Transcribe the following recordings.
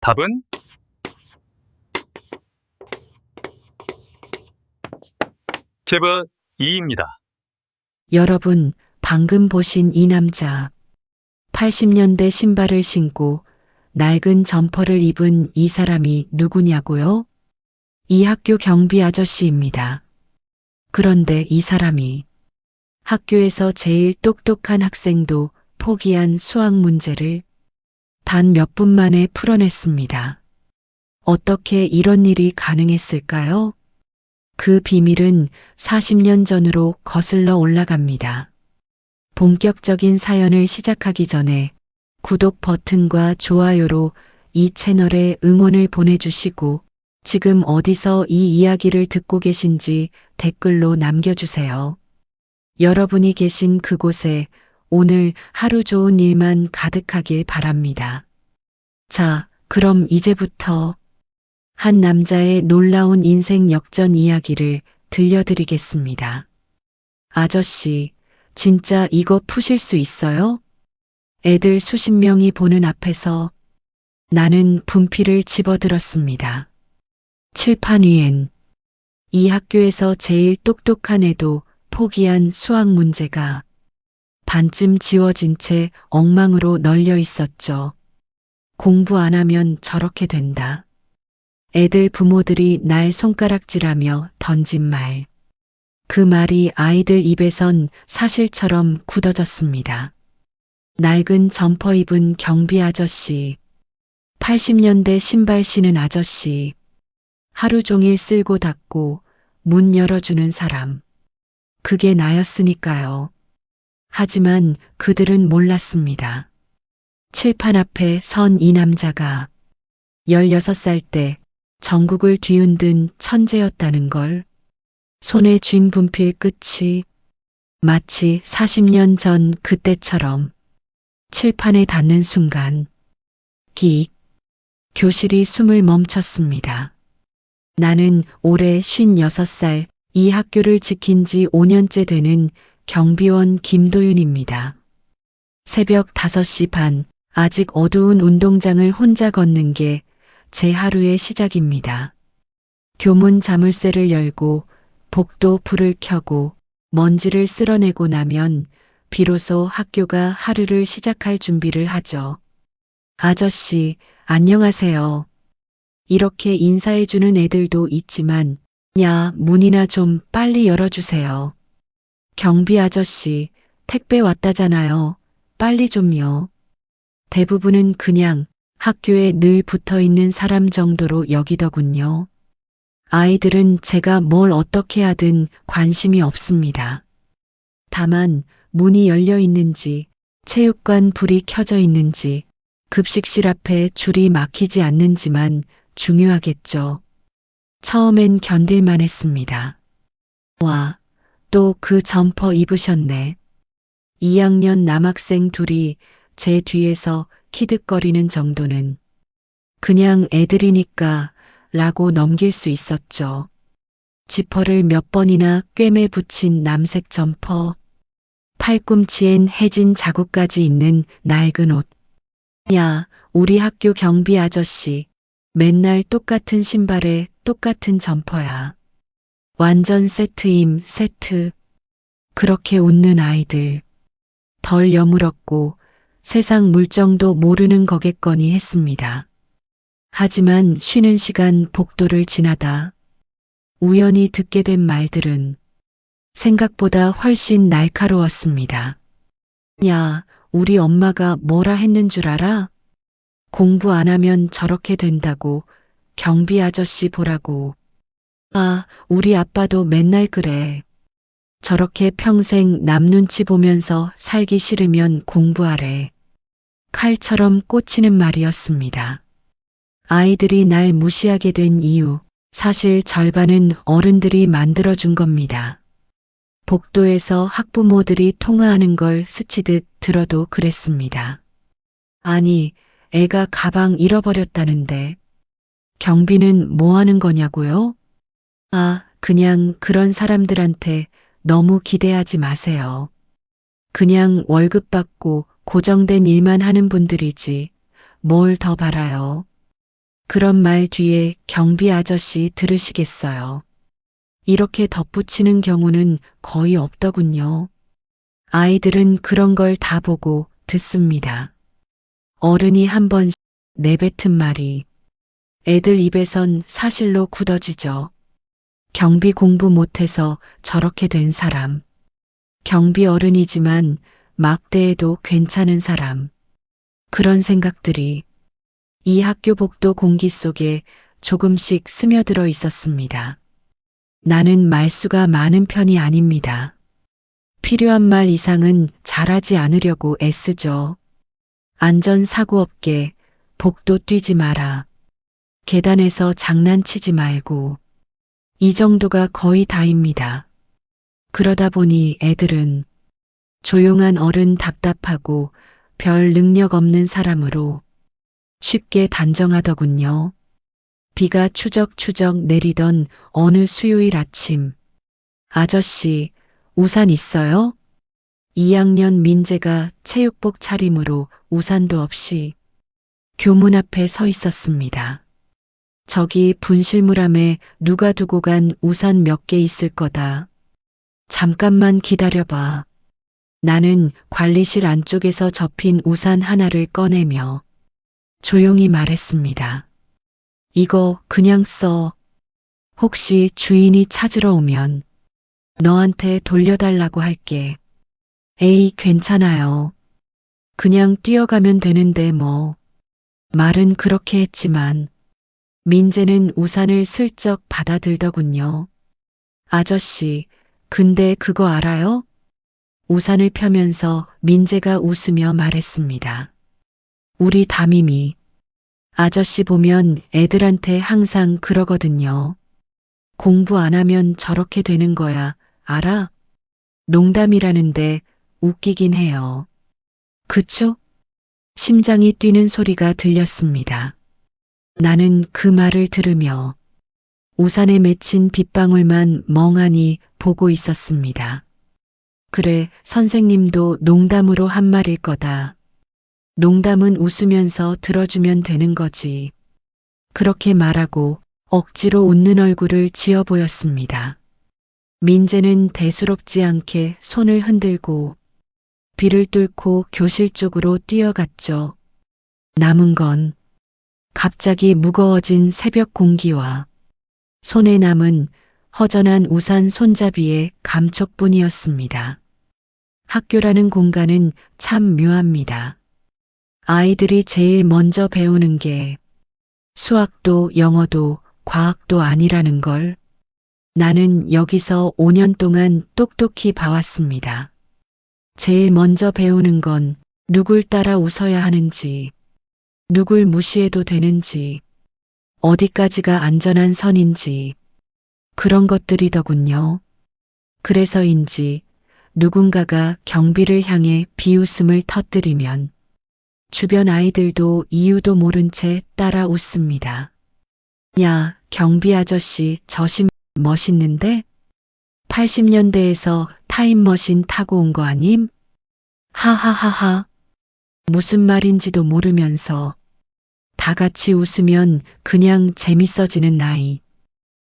답은 캡은 2입니다. 여러분, 방금 보신 이 남자. 80년대 신발을 신고 낡은 점퍼를 입은 이 사람이 누구냐고요? 이 학교 경비 아저씨입니다. 그런데 이 사람이 학교에서 제일 똑똑한 학생도 포기한 수학 문제를 단 몇 분 만에 풀어냈습니다. 어떻게 이런 일이 가능했을까요? 그 비밀은 40년 전으로 거슬러 올라갑니다. 본격적인 사연을 시작하기 전에 구독 버튼과 좋아요로 이 채널에 응원을 보내주시고 지금 어디서 이 이야기를 듣고 계신지 댓글로 남겨주세요. 여러분이 계신 그곳에 오늘 하루 좋은 일만 가득하길 바랍니다. 자, 그럼 이제부터 한 남자의 놀라운 인생 역전 이야기를 들려드리겠습니다. 아저씨, 진짜 이거 푸실 수 있어요? 애들 수십 명이 보는 앞에서 나는 분필을 집어들었습니다. 칠판 위엔 이 학교에서 제일 똑똑한 애도 포기한 수학 문제가 반쯤 지워진 채 엉망으로 널려 있었죠. 공부 안 하면 저렇게 된다. 애들 부모들이 날 손가락질하며 던진 말. 그 말이 아이들 입에선 사실처럼 굳어졌습니다. 낡은 점퍼 입은 경비 아저씨, 80년대 신발 신은 아저씨, 하루 종일 쓸고 닫고 문 열어주는 사람. 그게 나였으니까요. 하지만 그들은 몰랐습니다. 칠판 앞에 선 이 남자가 16살 때 전국을 뒤흔든 천재였다는 걸. 손에 쥔 분필 끝이 마치 40년 전 그때처럼 칠판에 닿는 순간 기 교실이 숨을 멈췄습니다. 나는 올해 56살, 이 학교를 지킨 지 5년째 되는 경비원 김도윤입니다. 새벽 5시 반, 아직 어두운 운동장을 혼자 걷는 게 제 하루의 시작입니다. 교문 자물쇠를 열고 복도 불을 켜고 먼지를 쓸어내고 나면 비로소 학교가 하루를 시작할 준비를 하죠. 아저씨, 안녕하세요. 이렇게 인사해주는 애들도 있지만, 야, 문이나 좀 빨리 열어주세요. 경비 아저씨, 택배 왔다잖아요. 빨리 좀요. 대부분은 그냥 학교에 늘 붙어 있는 사람 정도로 여기더군요. 아이들은 제가 뭘 어떻게 하든 관심이 없습니다. 다만 문이 열려 있는지, 체육관 불이 켜져 있는지, 급식실 앞에 줄이 막히지 않는지만 중요하겠죠. 처음엔 견딜만 했습니다. 와, 또 그 점퍼 입으셨네. 2학년 남학생 둘이 제 뒤에서 키득거리는 정도는 그냥 애들이니까 라고 넘길 수 있었죠. 지퍼를 몇 번이나 꿰매 붙인 남색 점퍼, 팔꿈치엔 해진 자국까지 있는 낡은 옷. 야, 우리 학교 경비 아저씨, 맨날 똑같은 신발에 똑같은 점퍼야. 완전 세트임, 세트. 그렇게 웃는 아이들. 덜 여물었고 세상 물정도 모르는 거겠거니 했습니다. 하지만 쉬는 시간 복도를 지나다 우연히 듣게 된 말들은 생각보다 훨씬 날카로웠습니다. 야, 우리 엄마가 뭐라 했는 줄 알아? 공부 안 하면 저렇게 된다고, 경비 아저씨 보라고. 아, 우리 아빠도 맨날 그래. 저렇게 평생 남 눈치 보면서 살기 싫으면 공부하래. 칼처럼 꽂히는 말이었습니다. 아이들이 날 무시하게 된 이유, 사실 절반은 어른들이 만들어준 겁니다. 복도에서 학부모들이 통화하는 걸 스치듯 들어도 그랬습니다. 아니, 애가 가방 잃어버렸다는데 경비는 뭐 하는 거냐고요? 아, 그냥 그런 사람들한테 너무 기대하지 마세요. 그냥 월급 받고 고정된 일만 하는 분들이지 뭘 더 바라요. 그런 말 뒤에 경비 아저씨 들으시겠어요? 이렇게 덧붙이는 경우는 거의 없더군요. 아이들은 그런 걸 다 보고 듣습니다. 어른이 한 번씩 내뱉은 말이 애들 입에선 사실로 굳어지죠. 경비 공부 못해서 저렇게 된 사람. 경비 어른이지만 막대해도 괜찮은 사람. 그런 생각들이 이 학교 복도 공기 속에 조금씩 스며들어 있었습니다. 나는 말수가 많은 편이 아닙니다. 필요한 말 이상은 잘하지 않으려고 애쓰죠. 안전사고 없게, 복도 뛰지 마라. 계단에서 장난치지 말고. 이 정도가 거의 다입니다. 그러다 보니 애들은 조용한 어른 답답하고 별 능력 없는 사람으로 쉽게 단정하더군요. 비가 추적추적 내리던 어느 수요일 아침. 아저씨, 우산 있어요? 2학년 민재가 체육복 차림으로 우산도 없이 교문 앞에 서 있었습니다. 저기 분실물함에 누가 두고 간 우산 몇 개 있을 거다. 잠깐만 기다려봐. 나는 관리실 안쪽에서 접힌 우산 하나를 꺼내며 조용히 말했습니다. 이거 그냥 써. 혹시 주인이 찾으러 오면 너한테 돌려달라고 할게. 에이, 괜찮아요. 그냥 뛰어가면 되는데 뭐. 말은 그렇게 했지만 민재는 우산을 슬쩍 받아들더군요. 아저씨, 근데 그거 알아요? 우산을 펴면서 민재가 웃으며 말했습니다. 우리 담임이 아저씨 보면 애들한테 항상 그러거든요. 공부 안 하면 저렇게 되는 거야, 알아? 농담이라는데 웃기긴 해요. 그쵸? 심장이 뛰는 소리가 들렸습니다. 나는 그 말을 들으며 우산에 맺힌 빗방울만 멍하니 보고 있었습니다. 그래, 선생님도 농담으로 한 말일 거다. 농담은 웃으면서 들어주면 되는 거지. 그렇게 말하고 억지로 웃는 얼굴을 지어 보였습니다. 민재는 대수롭지 않게 손을 흔들고 비를 뚫고 교실 쪽으로 뛰어갔죠. 남은 건 갑자기 무거워진 새벽 공기와 손에 남은 허전한 우산 손잡이의 감촉뿐이었습니다. 학교라는 공간은 참 묘합니다. 아이들이 제일 먼저 배우는 게 수학도 영어도 과학도 아니라는 걸 나는 여기서 5년 동안 똑똑히 봐왔습니다. 제일 먼저 배우는 건 누굴 따라 웃어야 하는지, 누굴 무시해도 되는지, 어디까지가 안전한 선인지, 그런 것들이더군요. 그래서인지 누군가가 경비를 향해 비웃음을 터뜨리면 주변 아이들도 이유도 모른 채 따라 웃습니다. 야, 경비 아저씨 저심 멋있는데? 80년대에서 타임머신 타고 온 거 아님? 하하하하. 무슨 말인지도 모르면서 다 같이 웃으면 그냥 재밌어지는 나이.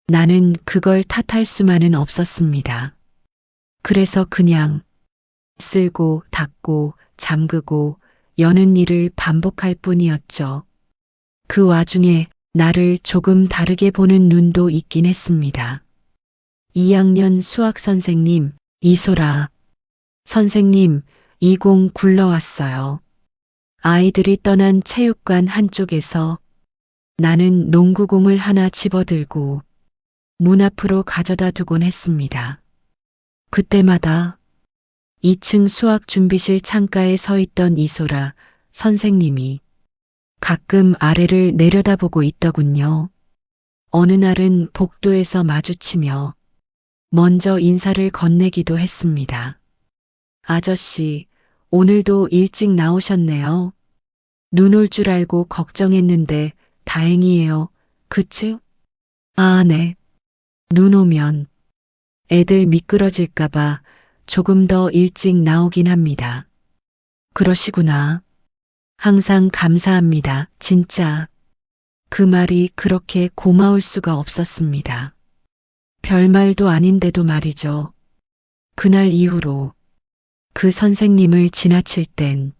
나는 그걸 탓할 수만은 없었습니다. 그래서 그냥 쓸고 닫고 잠그고 여는 일을 반복할 뿐이었죠. 그 와중에 나를 조금 다르게 보는 눈도 있긴 했습니다. 2학년 수학 선생님, 이소라. 선생님, 20 굴러왔어요. 아이들이 떠난 체육관 한쪽에서 나는 농구공을 하나 집어들고 문 앞으로 가져다 두곤 했습니다. 그때마다 2층 수학 준비실 창가에 서 있던 이소라 선생님이 가끔 아래를 내려다보고 있더군요. 어느 날은 복도에서 마주치며 먼저 인사를 건네기도 했습니다. 아저씨, 오늘도 일찍 나오셨네요. 눈 올 줄 알고 걱정했는데 다행이에요. 그치? 아, 네. 눈 오면 애들 미끄러질까봐 조금 더 일찍 나오긴 합니다. 그러시구나. 항상 감사합니다. 진짜. 그 말이 그렇게 고마울 수가 없었습니다. 별말도 아닌데도 말이죠. 그날 이후로 그 선생님을 지나칠 땐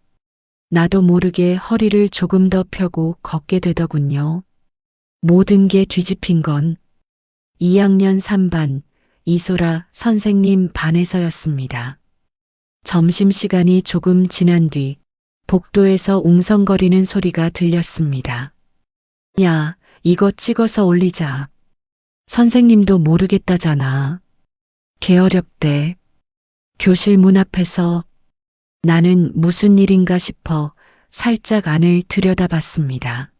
나도 모르게 허리를 조금 더 펴고 걷게 되더군요. 모든 게 뒤집힌 건 2학년 3반 이소라 선생님 반에서였습니다. 점심시간이 조금 지난 뒤 복도에서 웅성거리는 소리가 들렸습니다. 야, 이거 찍어서 올리자. 선생님도 모르겠다잖아. 게으렵대. 교실 문 앞에서 나는 무슨 일인가 싶어 살짝 안을 들여다봤습니다.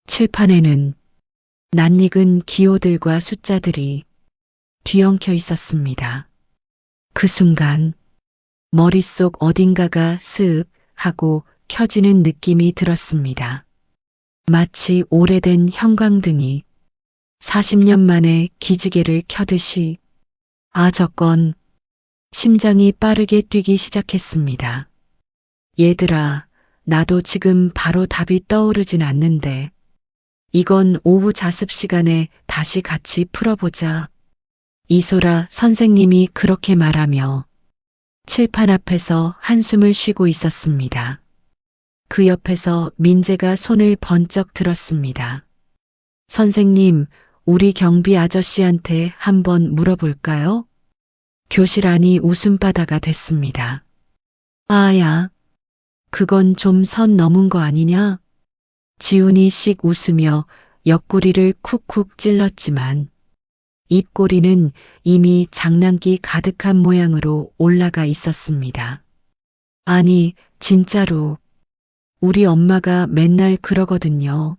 칠판에는 낯익은 기호들과 숫자들이 뒤엉켜 있었습니다. 그 순간 머릿속 어딘가가 스윽 하고 켜지는 느낌이 들었습니다. 마치 오래된 형광등이 40년 만에 기지개를 켜듯이 저건 심장이 빠르게 뛰기 시작했습니다. 얘들아, 나도 지금 바로 답이 떠오르진 않는데 이건 오후 자습 시간에 다시 같이 풀어보자. 이소라 선생님이 그렇게 말하며 칠판 앞에서 한숨을 쉬고 있었습니다. 그 옆에서 민재가 손을 번쩍 들었습니다. 선생님, 우리 경비 아저씨한테 한번 물어볼까요? 교실 안이 웃음바다가 됐습니다. 야, 그건 좀 선 넘은 거 아니냐? 지훈이 씩 웃으며 옆구리를 쿡쿡 찔렀지만 입꼬리는 이미 장난기 가득한 모양으로 올라가 있었습니다. 아니, 진짜로. 우리 엄마가 맨날 그러거든요.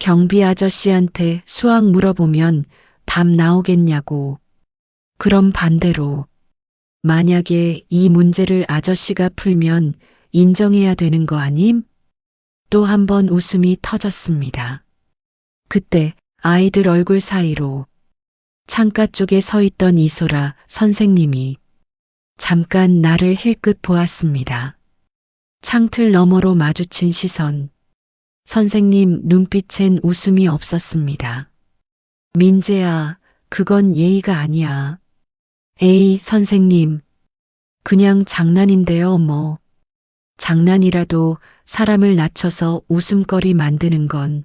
경비 아저씨한테 수학 물어보면 답 나오겠냐고. 그럼 반대로 만약에 이 문제를 아저씨가 풀면 인정해야 되는 거 아님? 또 한 번 웃음이 터졌습니다. 그때 아이들 얼굴 사이로 창가 쪽에 서 있던 이소라 선생님이 잠깐 나를 힐끗 보았습니다. 창틀 너머로 마주친 시선. 선생님 눈빛엔 웃음이 없었습니다. 민재야, 그건 예의가 아니야. 에이, 선생님. 그냥 장난인데요, 뭐. 장난이라도 사람을 낮춰서 웃음거리 만드는 건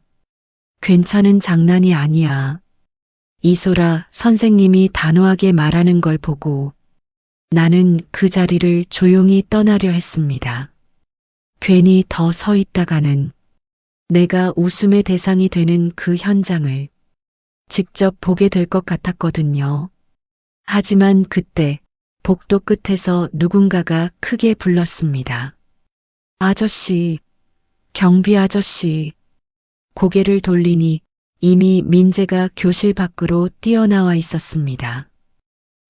괜찮은 장난이 아니야. 이소라 선생님이 단호하게 말하는 걸 보고 나는 그 자리를 조용히 떠나려 했습니다. 괜히 더 서 있다가는 내가 웃음의 대상이 되는 그 현장을 직접 보게 될 것 같았거든요. 하지만 그때 복도 끝에서 누군가가 크게 불렀습니다. 아저씨, 경비 아저씨. 고개를 돌리니 이미 민재가 교실 밖으로 뛰어나와 있었습니다.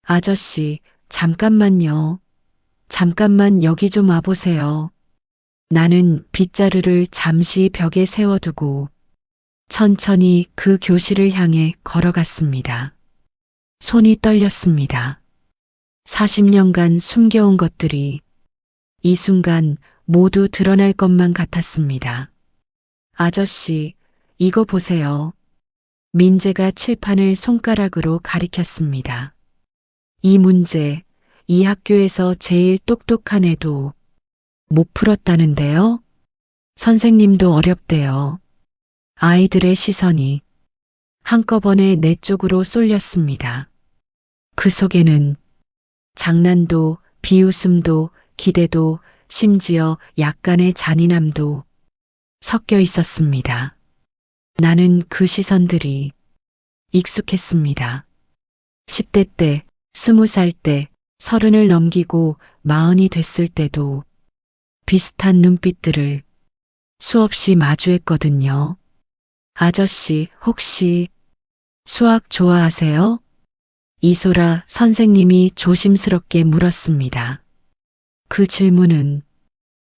아저씨, 잠깐만요. 잠깐만 여기 좀 와보세요. 나는 빗자루를 잠시 벽에 세워두고 천천히 그 교실을 향해 걸어갔습니다. 손이 떨렸습니다. 40년간 숨겨온 것들이 이 순간 모두 드러날 것만 같았습니다. 아저씨, 이거 보세요. 민재가 칠판을 손가락으로 가리켰습니다. 이 문제, 이 학교에서 제일 똑똑한 애도 못 풀었다는데요? 선생님도 어렵대요. 아이들의 시선이 한꺼번에 내 쪽으로 쏠렸습니다. 그 속에는 장난도, 비웃음도, 기대도, 심지어 약간의 잔인함도 섞여 있었습니다. 나는 그 시선들이 익숙했습니다. 10대 때, 20살 때, 30을 넘기고 40이 됐을 때도 비슷한 눈빛들을 수없이 마주했거든요. 아저씨, 혹시 수학 좋아하세요? 이소라 선생님이 조심스럽게 물었습니다. 그 질문은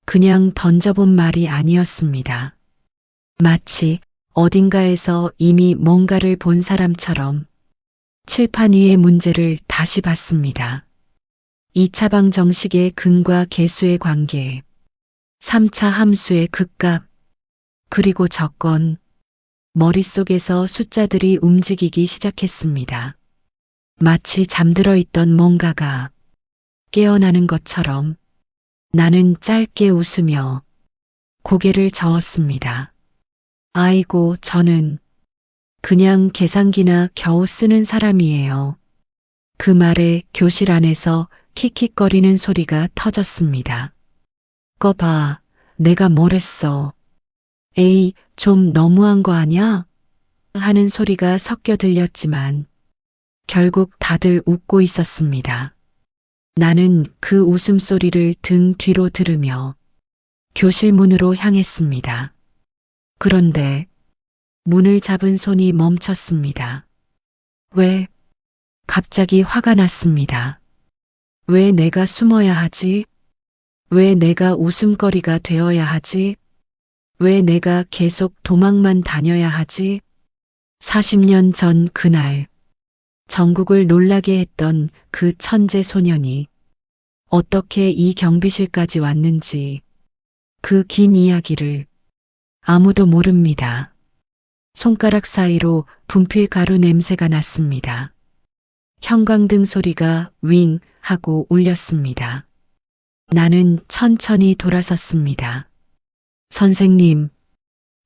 그냥 던져본 말이 아니었습니다. 마치 어딘가에서 이미 뭔가를 본 사람처럼 칠판 위의 문제를 다시 봤습니다. 2차 방 정식의 근과 계수의 관계, 3차 함수의 극값, 그리고 적건, 머릿속에서 숫자들이 움직이기 시작했습니다. 마치 잠들어 있던 뭔가가 깨어나는 것처럼 나는 짧게 웃으며 고개를 저었습니다. 아이고, 저는 그냥 계산기나 겨우 쓰는 사람이에요. 그 말에 교실 안에서 킥킥거리는 소리가 터졌습니다. 꺼봐, 내가 뭘 했어. 에이, 좀 너무한 거 아냐? 하는 소리가 섞여 들렸지만 결국 다들 웃고 있었습니다. 나는 그 웃음소리를 등 뒤로 들으며 교실 문으로 향했습니다. 그런데 문을 잡은 손이 멈췄습니다. 왜? 갑자기 화가 났습니다. 왜 내가 숨어야 하지? 왜 내가 웃음거리가 되어야 하지? 왜 내가 계속 도망만 다녀야 하지? 40년 전 그날 전국을 놀라게 했던 그 천재 소년이 어떻게 이 경비실까지 왔는지 그 긴 이야기를 아무도 모릅니다. 손가락 사이로 분필 가루 냄새가 났습니다. 형광등 소리가 윙 하고 울렸습니다. 나는 천천히 돌아섰습니다. 선생님,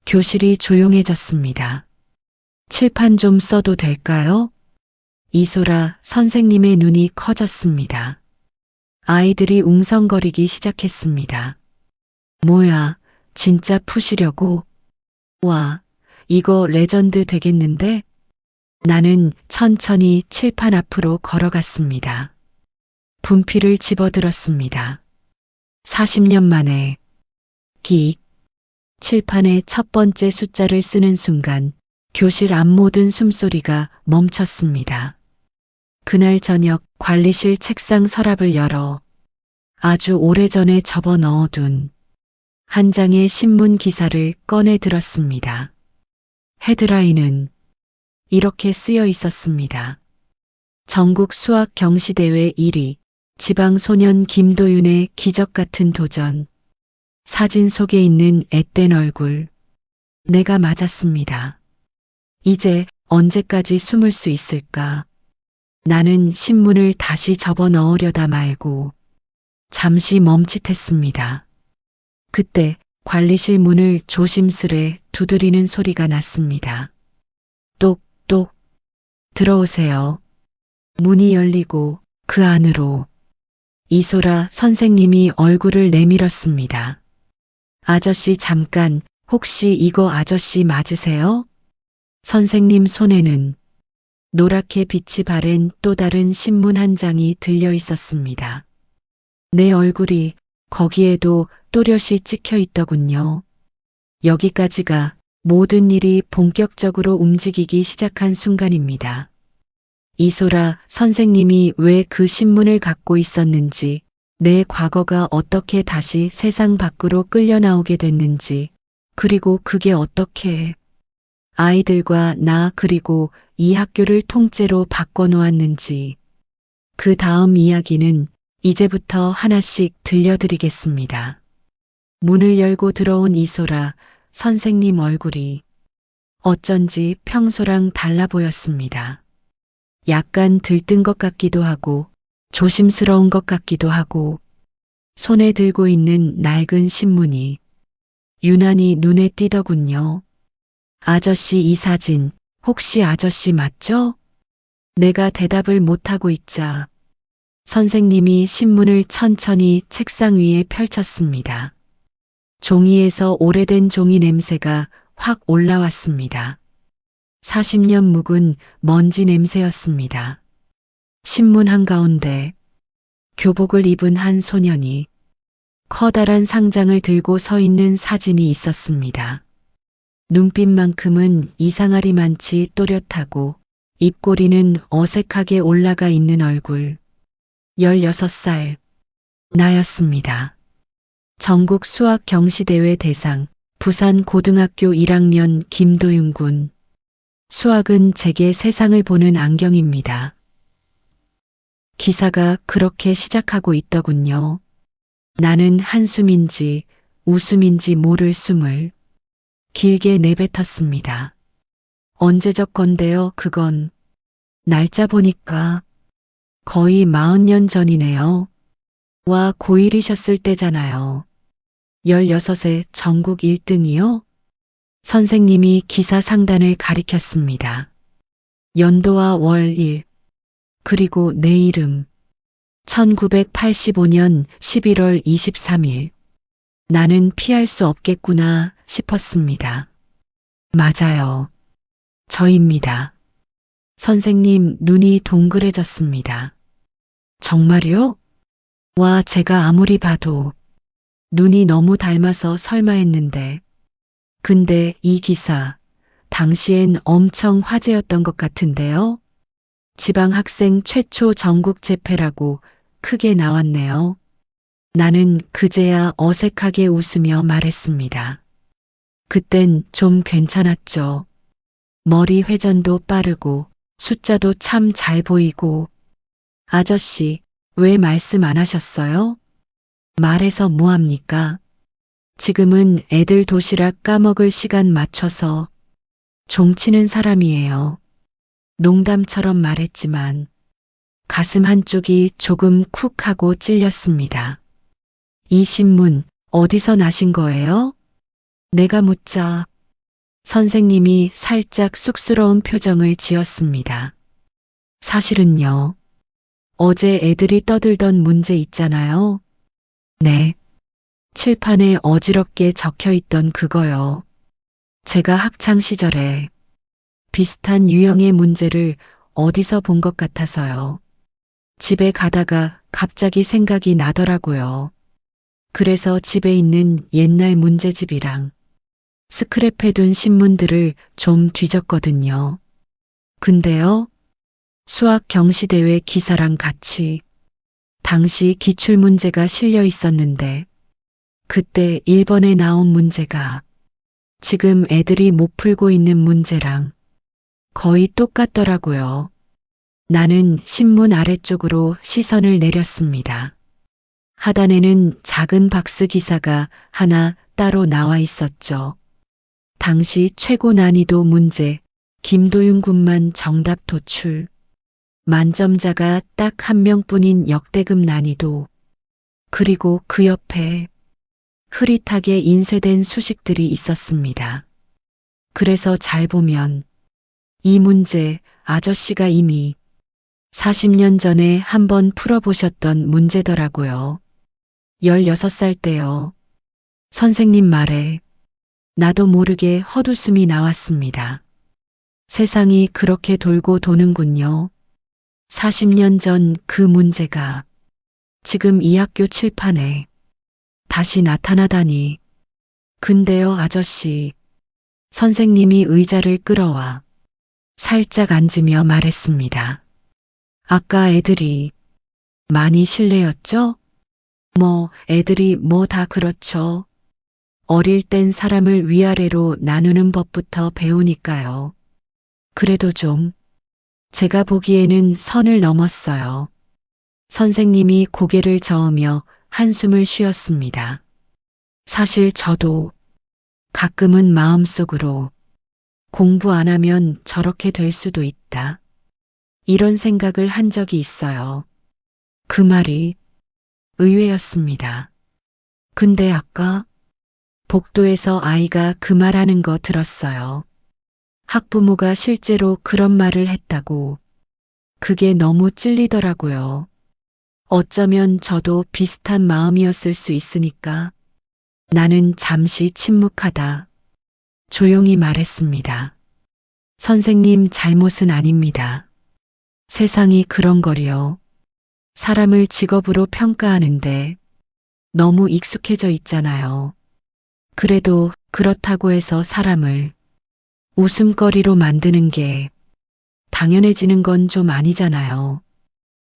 교실이 조용해졌습니다. 칠판 좀 써도 될까요? 이소라 선생님의 눈이 커졌습니다. 아이들이 웅성거리기 시작했습니다. 뭐야, 진짜 푸시려고? 와, 이거 레전드 되겠는데? 나는 천천히 칠판 앞으로 걸어갔습니다. 분필을 집어들었습니다. 40년 만에 기 칠판의 첫 번째 숫자를 쓰는 순간 교실 앞 모든 숨소리가 멈췄습니다. 그날 저녁 관리실 책상 서랍을 열어 아주 오래전에 접어 넣어둔 한 장의 신문 기사를 꺼내 들었습니다. 헤드라인은 이렇게 쓰여 있었습니다. 전국 수학 경시대회 1위, 지방소년 김도윤의 기적같은 도전. 사진 속에 있는 앳된 얼굴. 내가 맞았습니다. 이제 언제까지 숨을 수 있을까? 나는 신문을 다시 접어 넣으려다 말고 잠시 멈칫했습니다. 그때 관리실 문을 조심스레 두드리는 소리가 났습니다. 똑똑. 들어오세요. 문이 열리고 그 안으로 이소라 선생님이 얼굴을 내밀었습니다. 아저씨 잠깐, 혹시 이거 아저씨 맞으세요? 선생님 손에는 노랗게 빛이 바랜 또 다른 신문 한 장이 들려 있었습니다. 내 얼굴이 거기에도 또렷이 찍혀 있더군요. 여기까지가 모든 일이 본격적으로 움직이기 시작한 순간입니다. 이소라 선생님이 왜 그 신문을 갖고 있었는지, 내 과거가 어떻게 다시 세상 밖으로 끌려 나오게 됐는지, 그리고 그게 어떻게 아이들과 나 그리고 이 학교를 통째로 바꿔놓았는지, 그 다음 이야기는 이제부터 하나씩 들려드리겠습니다. 문을 열고 들어온 이소라 선생님 얼굴이 어쩐지 평소랑 달라 보였습니다. 약간 들뜬 것 같기도 하고 조심스러운 것 같기도 하고 손에 들고 있는 낡은 신문이 유난히 눈에 띄더군요. 아저씨, 이 사진 혹시 아저씨 맞죠? 내가 대답을 못하고 있자 선생님이 신문을 천천히 책상 위에 펼쳤습니다. 종이에서 오래된 종이 냄새가 확 올라왔습니다. 40년 묵은 먼지 냄새였습니다. 신문 한가운데 교복을 입은 한 소년이 커다란 상장을 들고 서 있는 사진이 있었습니다. 눈빛만큼은 이상하리만치 또렷하고 입꼬리는 어색하게 올라가 있는 얼굴. 16살 나였습니다. 전국 수학 경시대회 대상 부산 고등학교 1학년 김도윤 군. 수학은 제게 세상을 보는 안경입니다. 기사가 그렇게 시작하고 있더군요. 나는 한숨인지 웃음인지 모를 숨을 길게 내뱉었습니다. 언제적 건데요, 그건. 날짜 보니까 거의 40년 전이네요. 와, 고1이셨을 때잖아요. 16에 전국 1등이요? 선생님이 기사 상단을 가리켰습니다. 연도와 월, 일, 그리고 내 이름. 1985년 11월 23일. 나는 피할 수 없겠구나 싶었습니다. 맞아요. 저입니다. 선생님 눈이 동그래졌습니다. 정말요? 와, 제가 아무리 봐도 눈이 너무 닮아서 설마 했는데. 근데 이 기사, 당시엔 엄청 화제였던 것 같은데요. 지방 학생 최초 전국 재패라고 크게 나왔네요. 나는 그제야 어색하게 웃으며 말했습니다. 그땐 좀 괜찮았죠. 머리 회전도 빠르고 숫자도 참 잘 보이고. 아저씨, 왜 말씀 안 하셨어요? 말해서 뭐합니까? 지금은 애들 도시락 까먹을 시간 맞춰서 종치는 사람이에요. 농담처럼 말했지만 가슴 한쪽이 조금 쿡 하고 찔렸습니다. 이 신문 어디서 나신 거예요? 내가 묻자 선생님이 살짝 쑥스러운 표정을 지었습니다. 사실은요. 어제 애들이 떠들던 문제 있잖아요. 네. 칠판에 어지럽게 적혀 있던 그거요. 제가 학창 시절에 비슷한 유형의 문제를 어디서 본 것 같아서요. 집에 가다가 갑자기 생각이 나더라고요. 그래서 집에 있는 옛날 문제집이랑 스크랩해둔 신문들을 좀 뒤졌거든요. 근데요, 수학 경시대회 기사랑 같이 당시 기출문제가 실려 있었는데 그때 1번에 나온 문제가 지금 애들이 못 풀고 있는 문제랑 거의 똑같더라고요. 나는 신문 아래쪽으로 시선을 내렸습니다. 하단에는 작은 박스 기사가 하나 따로 나와 있었죠. 당시 최고 난이도 문제, 김도윤 군만 정답 도출. 만점자가 딱 한 명뿐인 역대급 난이도. 그리고 그 옆에 흐릿하게 인쇄된 수식들이 있었습니다. 그래서 잘 보면 이 문제 아저씨가 이미 40년 전에 한번 풀어보셨던 문제더라고요. 16살 때요. 선생님 말에 나도 모르게 헛웃음이 나왔습니다. 세상이 그렇게 돌고 도는군요. 40년 전 그 문제가 지금 이 학교 칠판에 다시 나타나다니. 근데요, 아저씨. 선생님이 의자를 끌어와 살짝 앉으며 말했습니다. 아까 애들이 많이 실례였죠? 애들이 다 그렇죠. 어릴 땐 사람을 위아래로 나누는 법부터 배우니까요. 그래도 좀 제가 보기에는 선을 넘었어요. 선생님이 고개를 저으며 한숨을 쉬었습니다. 사실 저도 가끔은 마음속으로 공부 안 하면 저렇게 될 수도 있다. 이런 생각을 한 적이 있어요. 그 말이 의외였습니다. 근데 아까 복도에서 아이가 그 말하는 거 들었어요. 학부모가 실제로 그런 말을 했다고. 그게 너무 찔리더라고요. 어쩌면 저도 비슷한 마음이었을 수 있으니까. 나는 잠시 침묵하다 조용히 말했습니다. 선생님 잘못은 아닙니다. 세상이 그런 거리요. 사람을 직업으로 평가하는데 너무 익숙해져 있잖아요. 그래도 그렇다고 해서 사람을 웃음거리로 만드는 게 당연해지는 건 좀 아니잖아요.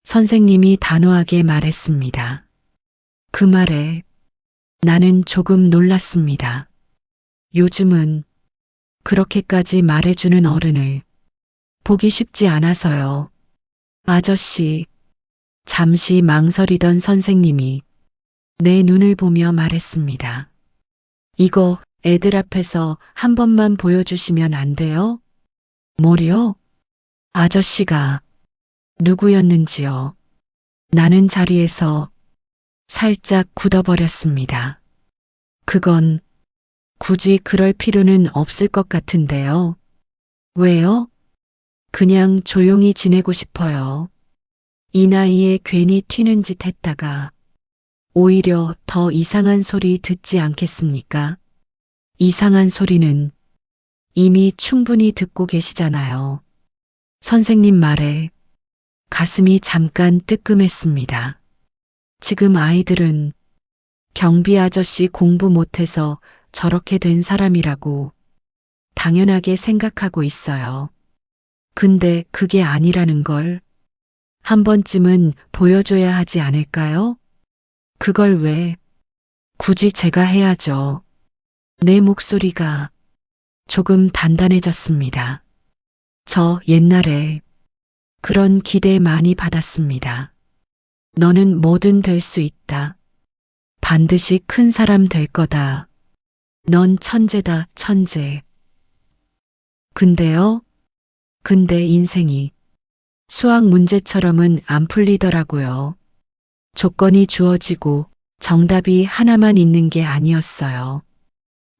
선생님이 단호하게 말했습니다. 그 말에 나는 조금 놀랐습니다. 요즘은 그렇게까지 말해주는 어른을 보기 쉽지 않아서요. 아저씨, 잠시 망설이던 선생님이 내 눈을 보며 말했습니다. 이거 애들 앞에서 한 번만 보여주시면 안 돼요? 뭐요? 아저씨가 누구였는지요? 나는 자리에서 살짝 굳어버렸습니다. 그건 굳이 그럴 필요는 없을 것 같은데요. 왜요? 그냥 조용히 지내고 싶어요. 이 나이에 괜히 튀는 짓 했다가 오히려 더 이상한 소리 듣지 않겠습니까? 이상한 소리는 이미 충분히 듣고 계시잖아요. 선생님 말에 가슴이 잠깐 뜨끔했습니다. 지금 아이들은 경비 아저씨 공부 못해서 저렇게 된 사람이라고 당연하게 생각하고 있어요. 근데 그게 아니라는 걸 한 번쯤은 보여줘야 하지 않을까요? 그걸 왜 굳이 제가 해야죠. 내 목소리가 조금 단단해졌습니다. 저 옛날에 그런 기대 많이 받았습니다. 너는 뭐든 될 수 있다. 반드시 큰 사람 될 거다. 넌 천재다, 천재. 근데요? 근데 인생이 수학 문제처럼은 안 풀리더라고요. 조건이 주어지고 정답이 하나만 있는 게 아니었어요.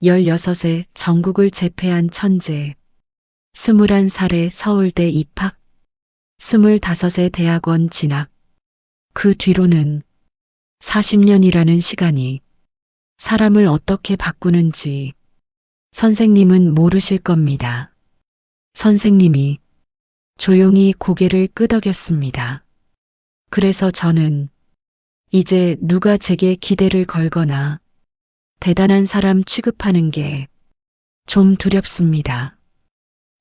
16에 전국을 제패한 천재, 21살에 서울대 입학, 25에 대학원 진학, 그 뒤로는 40년이라는 시간이 사람을 어떻게 바꾸는지 선생님은 모르실 겁니다. 선생님이 조용히 고개를 끄덕였습니다. 그래서 저는 이제 누가 제게 기대를 걸거나 대단한 사람 취급하는 게 좀 두렵습니다.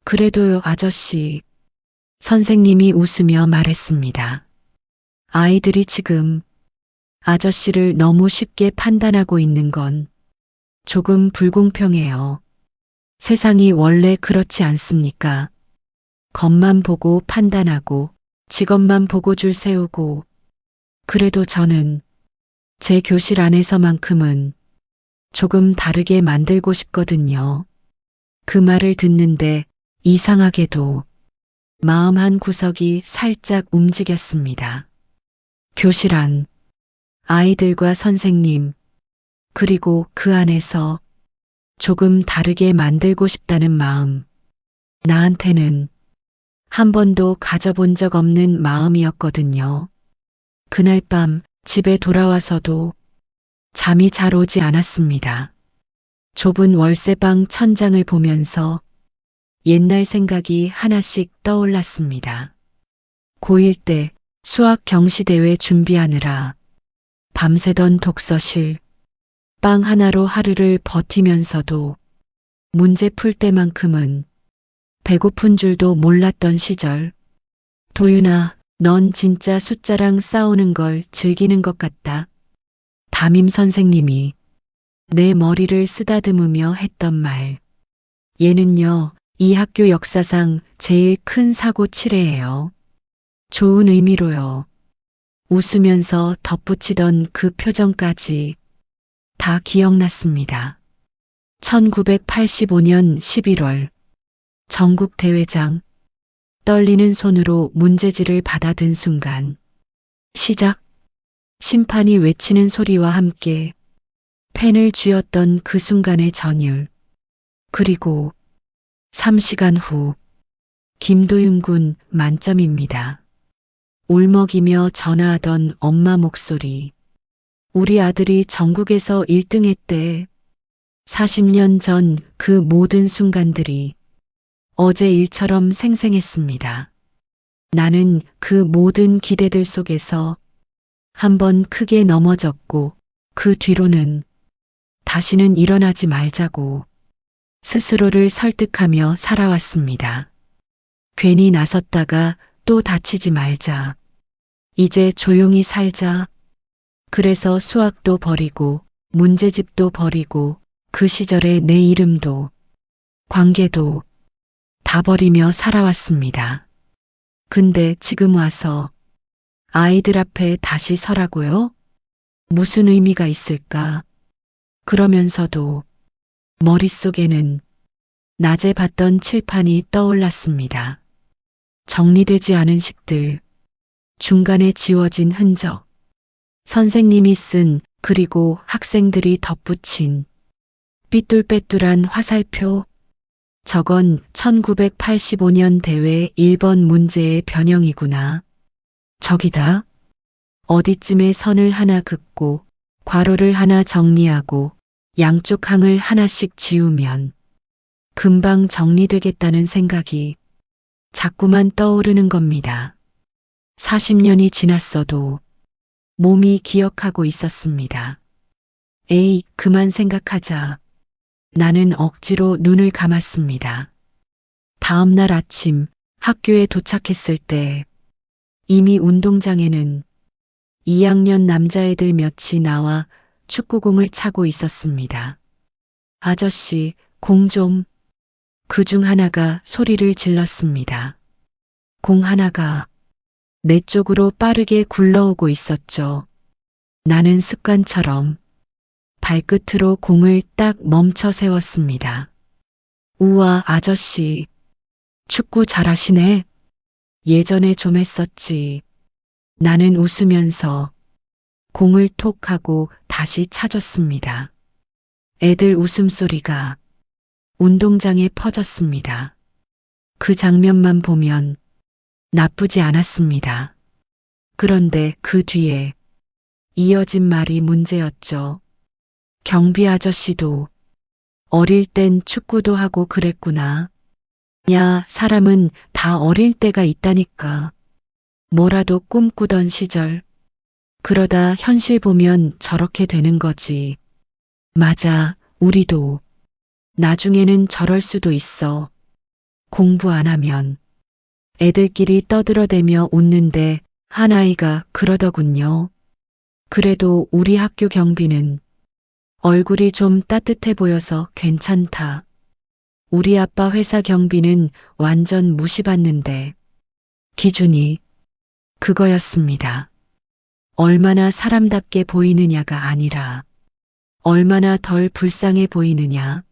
그래도요, 아저씨. 선생님이 웃으며 말했습니다. 아이들이 지금 아저씨를 너무 쉽게 판단하고 있는 건 조금 불공평해요. 세상이 원래 그렇지 않습니까? 겉만 보고 판단하고 직업만 보고 줄 세우고 그래도 저는 제 교실 안에서만큼은 조금 다르게 만들고 싶거든요. 그 말을 듣는데 이상하게도 마음 한 구석이 살짝 움직였습니다. 교실 안, 아이들과 선생님, 그리고 그 안에서 조금 다르게 만들고 싶다는 마음. 나한테는 한 번도 가져본 적 없는 마음이었거든요. 그날 밤 집에 돌아와서도 잠이 잘 오지 않았습니다. 좁은 월세방 천장을 보면서 옛날 생각이 하나씩 떠올랐습니다. 고1 때 수학 경시대회 준비하느라 밤새던 독서실, 빵 하나로 하루를 버티면서도 문제 풀 때만큼은 배고픈 줄도 몰랐던 시절. 도윤아, 넌 진짜 숫자랑 싸우는 걸 즐기는 것 같다. 담임 선생님이 내 머리를 쓰다듬으며 했던 말. 얘는요, 이 학교 역사상 제일 큰 사고 치레예요. 좋은 의미로요. 웃으면서 덧붙이던 그 표정까지 다 기억났습니다. 1985년 11월 전국 대회장 떨리는 손으로 문제지를 받아든 순간 시작 심판이 외치는 소리와 함께 펜을 쥐었던 그 순간의 전율 그리고 3시간 후 김도윤 군 만점입니다. 울먹이며 전화하던 엄마 목소리 우리 아들이 전국에서 1등 했대. 40년 전 그 모든 순간들이 어제 일처럼 생생했습니다. 나는 그 모든 기대들 속에서 한 번 크게 넘어졌고 그 뒤로는 다시는 일어나지 말자고 스스로를 설득하며 살아왔습니다. 괜히 나섰다가 또 다치지 말자. 이제 조용히 살자. 그래서 수학도 버리고 문제집도 버리고 그 시절의 내 이름도 관계도 다 버리며 살아왔습니다. 근데 지금 와서 아이들 앞에 다시 서라고요? 무슨 의미가 있을까? 그러면서도 머릿속에는 낮에 봤던 칠판이 떠올랐습니다. 정리되지 않은 식들, 중간에 지워진 흔적, 선생님이 쓴 그리고 학생들이 덧붙인 삐뚤빼뚤한 화살표. 저건 1985년 대회 1번 문제의 변형이구나. 저기다. 어디쯤에 선을 하나 긋고 괄호를 하나 정리하고 양쪽 항을 하나씩 지우면 금방 정리되겠다는 생각이 자꾸만 떠오르는 겁니다. 40년이 지났어도 몸이 기억하고 있었습니다. 에이, 그만 생각하자. 나는 억지로 눈을 감았습니다. 다음 날 아침 학교에 도착했을 때 이미 운동장에는 2학년 남자애들 몇이 나와 축구공을 차고 있었습니다. 아저씨, 공 좀. 그중 하나가 소리를 질렀습니다. 공 하나가 내 쪽으로 빠르게 굴러오고 있었죠. 나는 습관처럼 발끝으로 공을 딱 멈춰 세웠습니다. 우와, 아저씨. 축구 잘하시네. 예전에 좀 했었지. 나는 웃으면서 공을 톡 하고 다시 차줬습니다. 애들 웃음소리가 운동장에 퍼졌습니다. 그 장면만 보면 나쁘지 않았습니다. 그런데 그 뒤에 이어진 말이 문제였죠. 경비 아저씨도 어릴 땐 축구도 하고 그랬구나. 야, 사람은 다 어릴 때가 있다니까. 뭐라도 꿈꾸던 시절. 그러다 현실 보면 저렇게 되는 거지. 맞아, 우리도. 나중에는 저럴 수도 있어. 공부 안 하면. 애들끼리 떠들어대며 웃는데 한 아이가 그러더군요. 그래도 우리 학교 경비는 얼굴이 좀 따뜻해 보여서 괜찮다. 우리 아빠 회사 경비는 완전 무시받는데. 기준이 그거였습니다. 얼마나 사람답게 보이느냐가 아니라 얼마나 덜 불쌍해 보이느냐.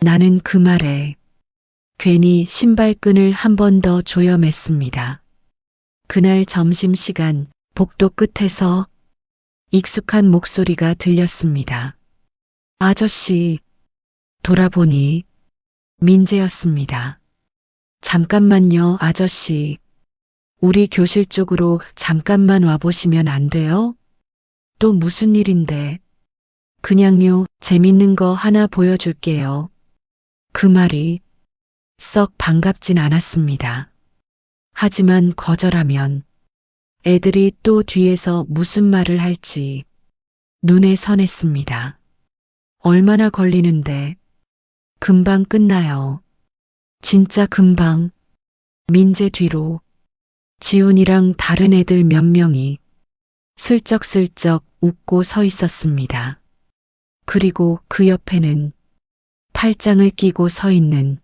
나는 그 말에 괜히 신발끈을 한 번 더 조여맸습니다. 그날 점심시간 복도 끝에서 익숙한 목소리가 들렸습니다. 아저씨. 돌아보니 민재였습니다. 잠깐만요, 아저씨. 우리 교실 쪽으로 잠깐만 와보시면 안 돼요? 또 무슨 일인데? 그냥요, 재밌는 거 하나 보여줄게요. 그 말이 썩 반갑진 않았습니다. 하지만 거절하면 애들이 또 뒤에서 무슨 말을 할지 눈에 선했습니다. 얼마나 걸리는데? 금방 끝나요. 진짜 금방. 민재 뒤로 지훈이랑 다른 애들 몇 명이 슬쩍슬쩍 웃고 서 있었습니다. 그리고 그 옆에는 팔짱을 끼고 서 있는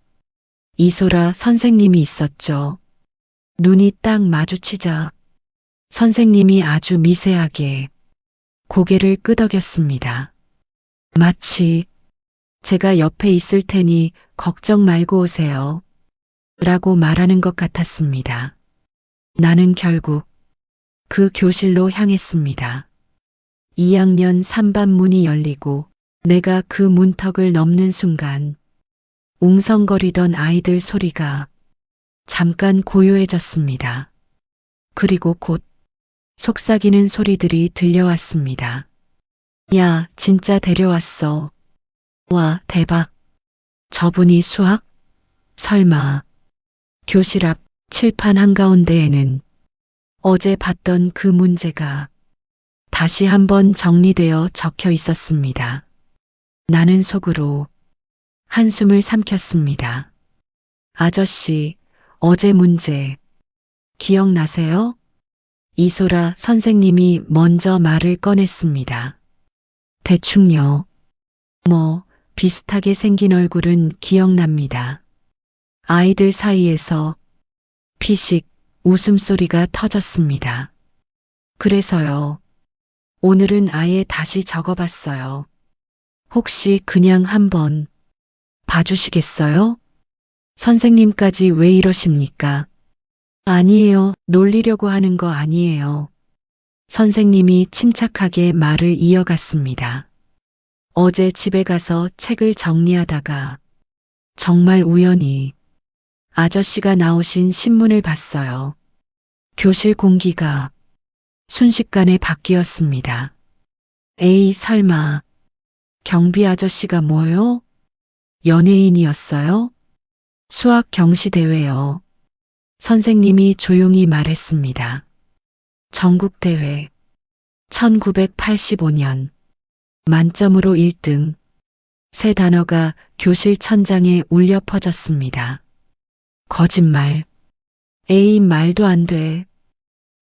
이소라 선생님이 있었죠. 눈이 딱 마주치자 선생님이 아주 미세하게 고개를 끄덕였습니다. 마치 제가 옆에 있을 테니 걱정 말고 오세요. 라고 말하는 것 같았습니다. 나는 결국 그 교실로 향했습니다. 2학년 3반 문이 열리고 내가 그 문턱을 넘는 순간 웅성거리던 아이들 소리가 잠깐 고요해졌습니다. 그리고 곧 속삭이는 소리들이 들려왔습니다. 야, 진짜 데려왔어. 와, 대박. 저분이 수학? 설마. 교실 앞 칠판 한가운데에는 어제 봤던 그 문제가 다시 한번 정리되어 적혀 있었습니다. 나는 속으로 한숨을 삼켰습니다. 아저씨, 어제 문제 기억나세요? 이소라 선생님이 먼저 말을 꺼냈습니다. 대충요. 뭐, 비슷하게 생긴 얼굴은 기억납니다. 아이들 사이에서 피식 웃음소리가 터졌습니다. 그래서요. 오늘은 아예 다시 적어봤어요. 혹시 그냥 한번 봐주시겠어요? 선생님까지 왜 이러십니까? 아니에요. 놀리려고 하는 거 아니에요. 선생님이 침착하게 말을 이어갔습니다. 어제 집에 가서 책을 정리하다가 정말 우연히 아저씨가 나오신 신문을 봤어요. 교실 공기가 순식간에 바뀌었습니다. 에이, 설마 경비 아저씨가 뭐요? 연예인이었어요? 수학 경시 대회요. 선생님이 조용히 말했습니다. 전국대회 1985년 만점으로 1등. 세 단어가 교실 천장에 울려 퍼졌습니다. 거짓말. 에이, 말도 안 돼.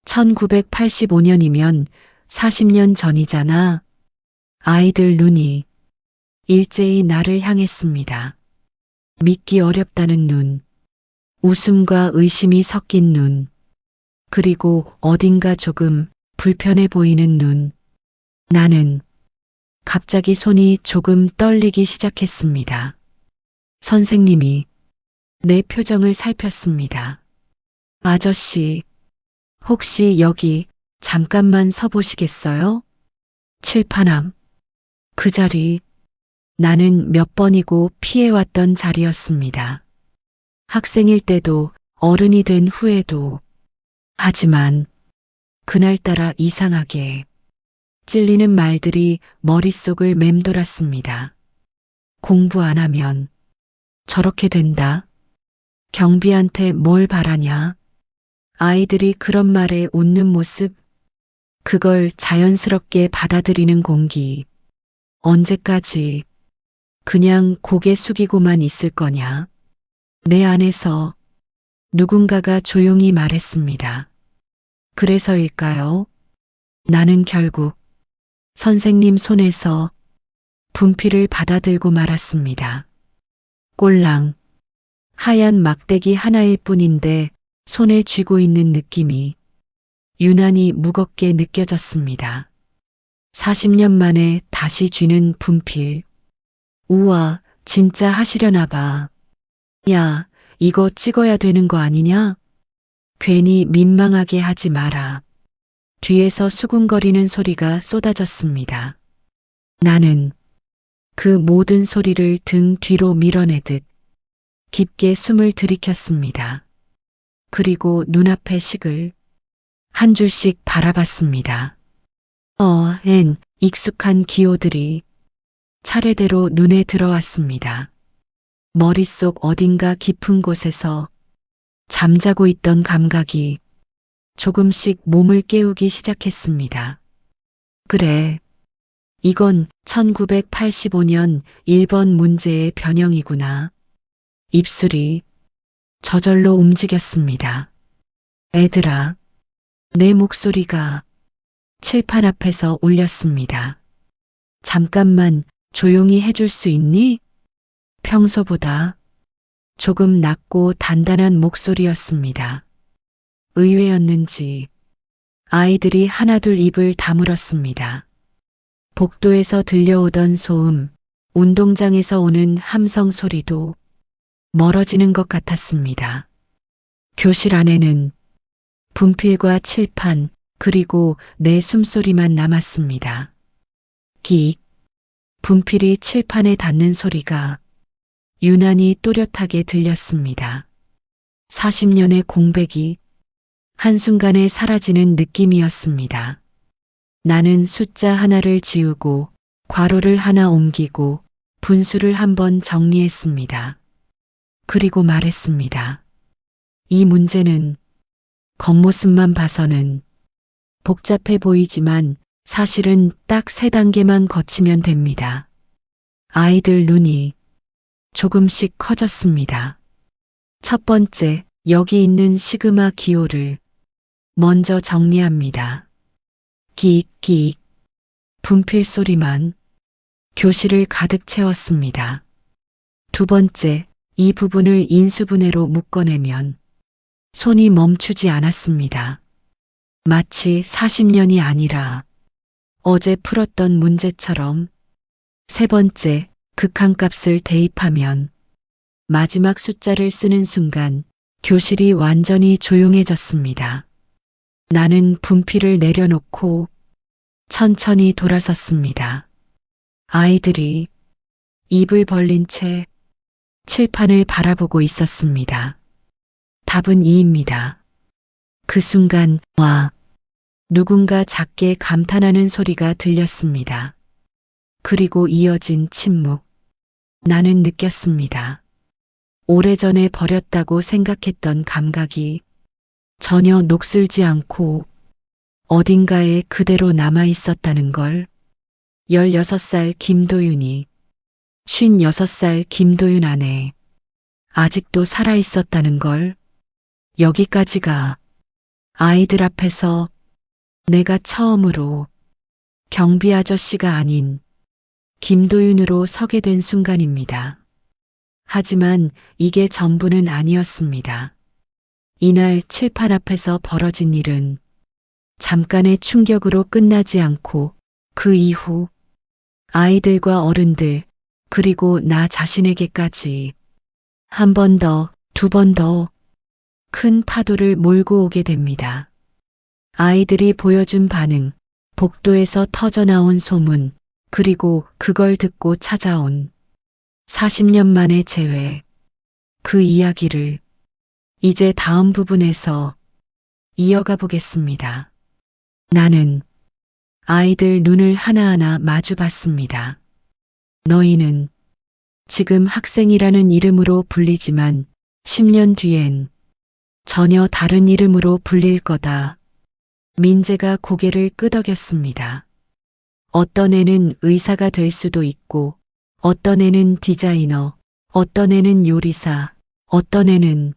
1985년이면 40년 전이잖아. 아이들 눈이 일제히 나를 향했습니다. 믿기 어렵다는 눈, 웃음과 의심이 섞인 눈, 그리고 어딘가 조금 불편해 보이는 눈. 나는 갑자기 손이 조금 떨리기 시작했습니다. 선생님이 내 표정을 살폈습니다. 아저씨, 혹시 여기 잠깐만 서 보시겠어요? 칠판 앞. 그 자리, 나는 몇 번이고 피해왔던 자리였습니다. 학생일 때도 어른이 된 후에도. 하지만 그날따라 이상하게 찔리는 말들이 머릿속을 맴돌았습니다. 공부 안 하면 저렇게 된다. 경비한테 뭘 바라냐. 아이들이 그런 말에 웃는 모습, 그걸 자연스럽게 받아들이는 공기. 언제까지 그냥 고개 숙이고만 있을 거냐. 내 안에서 누군가가 조용히 말했습니다. 그래서일까요? 나는 결국 선생님 손에서 분필을 받아들고 말았습니다. 꼴랑 하얀 막대기 하나일 뿐인데 손에 쥐고 있는 느낌이 유난히 무겁게 느껴졌습니다. 40년 만에 다시 쥐는 분필. 우와, 진짜 하시려나 봐. 야, 이거 찍어야 되는 거 아니냐? 괜히 민망하게 하지 마라. 뒤에서 수군거리는 소리가 쏟아졌습니다. 나는 그 모든 소리를 등 뒤로 밀어내듯 깊게 숨을 들이켰습니다. 그리고 눈앞의 식을 한 줄씩 바라봤습니다. 익숙한 기호들이 차례대로 눈에 들어왔습니다. 머릿속 어딘가 깊은 곳에서 잠자고 있던 감각이 조금씩 몸을 깨우기 시작했습니다. 그래, 이건 1985년 1번 문제의 변형이구나. 입술이 저절로 움직였습니다. 애들아, 내 목소리가 칠판 앞에서 울렸습니다. 잠깐만 조용히 해줄 수 있니? 평소보다 조금 낮고 단단한 목소리였습니다. 의외였는지 아이들이 하나둘 입을 다물었습니다. 복도에서 들려오던 소음, 운동장에서 오는 함성 소리도 멀어지는 것 같았습니다. 교실 안에는 분필과 칠판, 그리고 내 숨소리만 남았습니다. 끽. 분필이 칠판에 닿는 소리가 유난히 또렷하게 들렸습니다. 40년의 공백이 한순간에 사라지는 느낌이었습니다. 나는 숫자 하나를 지우고 괄호를 하나 옮기고 분수를 한번 정리했습니다. 그리고 말했습니다. 이 문제는 겉모습만 봐서는 복잡해 보이지만 사실은 딱 3단계만 거치면 됩니다. 아이들 눈이 조금씩 커졌습니다. 첫 번째, 여기 있는 시그마 기호를 먼저 정리합니다. 끽끽. 분필 소리만 교실을 가득 채웠습니다. 두 번째, 이 부분을 인수분해로 묶어내면 손이 멈추지 않았습니다. 마치 40년이 아니라 어제 풀었던 문제처럼. 세 번째, 극한값을 대입하면 마지막 숫자를 쓰는 순간 교실이 완전히 조용해졌습니다. 나는 분필을 내려놓고 천천히 돌아섰습니다. 아이들이 입을 벌린 채 칠판을 바라보고 있었습니다. 답은 2입니다. 그 순간 와 누군가 작게 감탄하는 소리가 들렸습니다. 그리고 이어진 침묵. 나는 느꼈습니다. 오래전에 버렸다고 생각했던 감각이 전혀 녹슬지 않고 어딘가에 그대로 남아 있었다는 걸. 16살 김도윤이 56살 김도윤 안에 아직도 살아 있었다는 걸. 여기까지가 아이들 앞에서 내가 처음으로 경비 아저씨가 아닌 김도윤으로 서게 된 순간입니다. 하지만 이게 전부는 아니었습니다. 이날 칠판 앞에서 벌어진 일은 잠깐의 충격으로 끝나지 않고 그 이후 아이들과 어른들 그리고 나 자신에게까지 한 번 더, 두 번 더 큰 파도를 몰고 오게 됩니다. 아이들이 보여준 반응, 복도에서 터져나온 소문, 그리고 그걸 듣고 찾아온 40년 만의 재회. 그 이야기를 이제 다음 부분에서 이어가 보겠습니다. 나는 아이들 눈을 하나하나 마주 봤습니다. 너희는 지금 학생이라는 이름으로 불리지만 10년 뒤엔 전혀 다른 이름으로 불릴 거다. 민재가 고개를 끄덕였습니다. 어떤 애는 의사가 될 수도 있고, 어떤 애는 디자이너, 어떤 애는 요리사, 어떤 애는.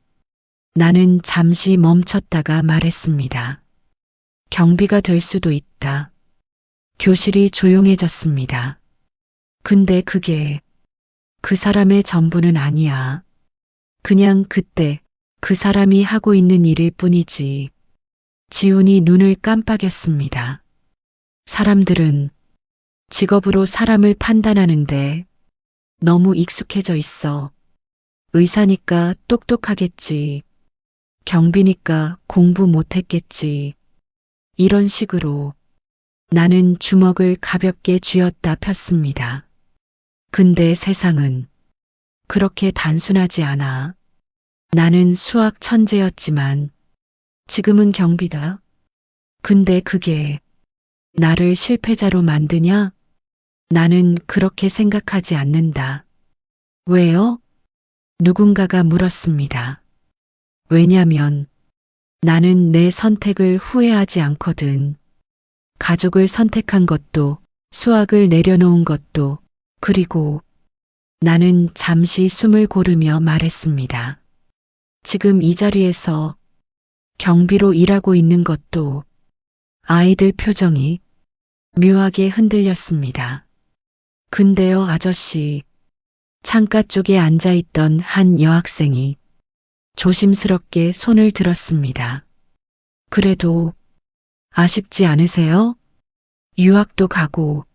나는 잠시 멈췄다가 말했습니다. 경비가 될 수도 있다. 교실이 조용해졌습니다. 근데 그게 그 사람의 전부는 아니야. 그냥 그때 그 사람이 하고 있는 일일 뿐이지. 지훈이 눈을 깜빡였습니다. 사람들은 직업으로 사람을 판단하는데 너무 익숙해져 있어. 의사니까 똑똑하겠지. 경비니까 공부 못했겠지. 이런 식으로 나는 주먹을 가볍게 쥐었다 폈습니다. 근데 세상은 그렇게 단순하지 않아. 나는 수학 천재였지만 지금은 경비다. 근데 그게 나를 실패자로 만드냐? 나는 그렇게 생각하지 않는다. 왜요? 누군가가 물었습니다. 왜냐면 나는 내 선택을 후회하지 않거든. 가족을 선택한 것도, 수학을 내려놓은 것도, 그리고 나는 잠시 숨을 고르며 말했습니다. 지금 이 자리에서 경비로 일하고 있는 것도. 아이들 표정이 묘하게 흔들렸습니다. 근데요, 아저씨. 창가 쪽에 앉아있던 한 여학생이 조심스럽게 손을 들었습니다. 그래도 아쉽지 않으세요? 유학도 가고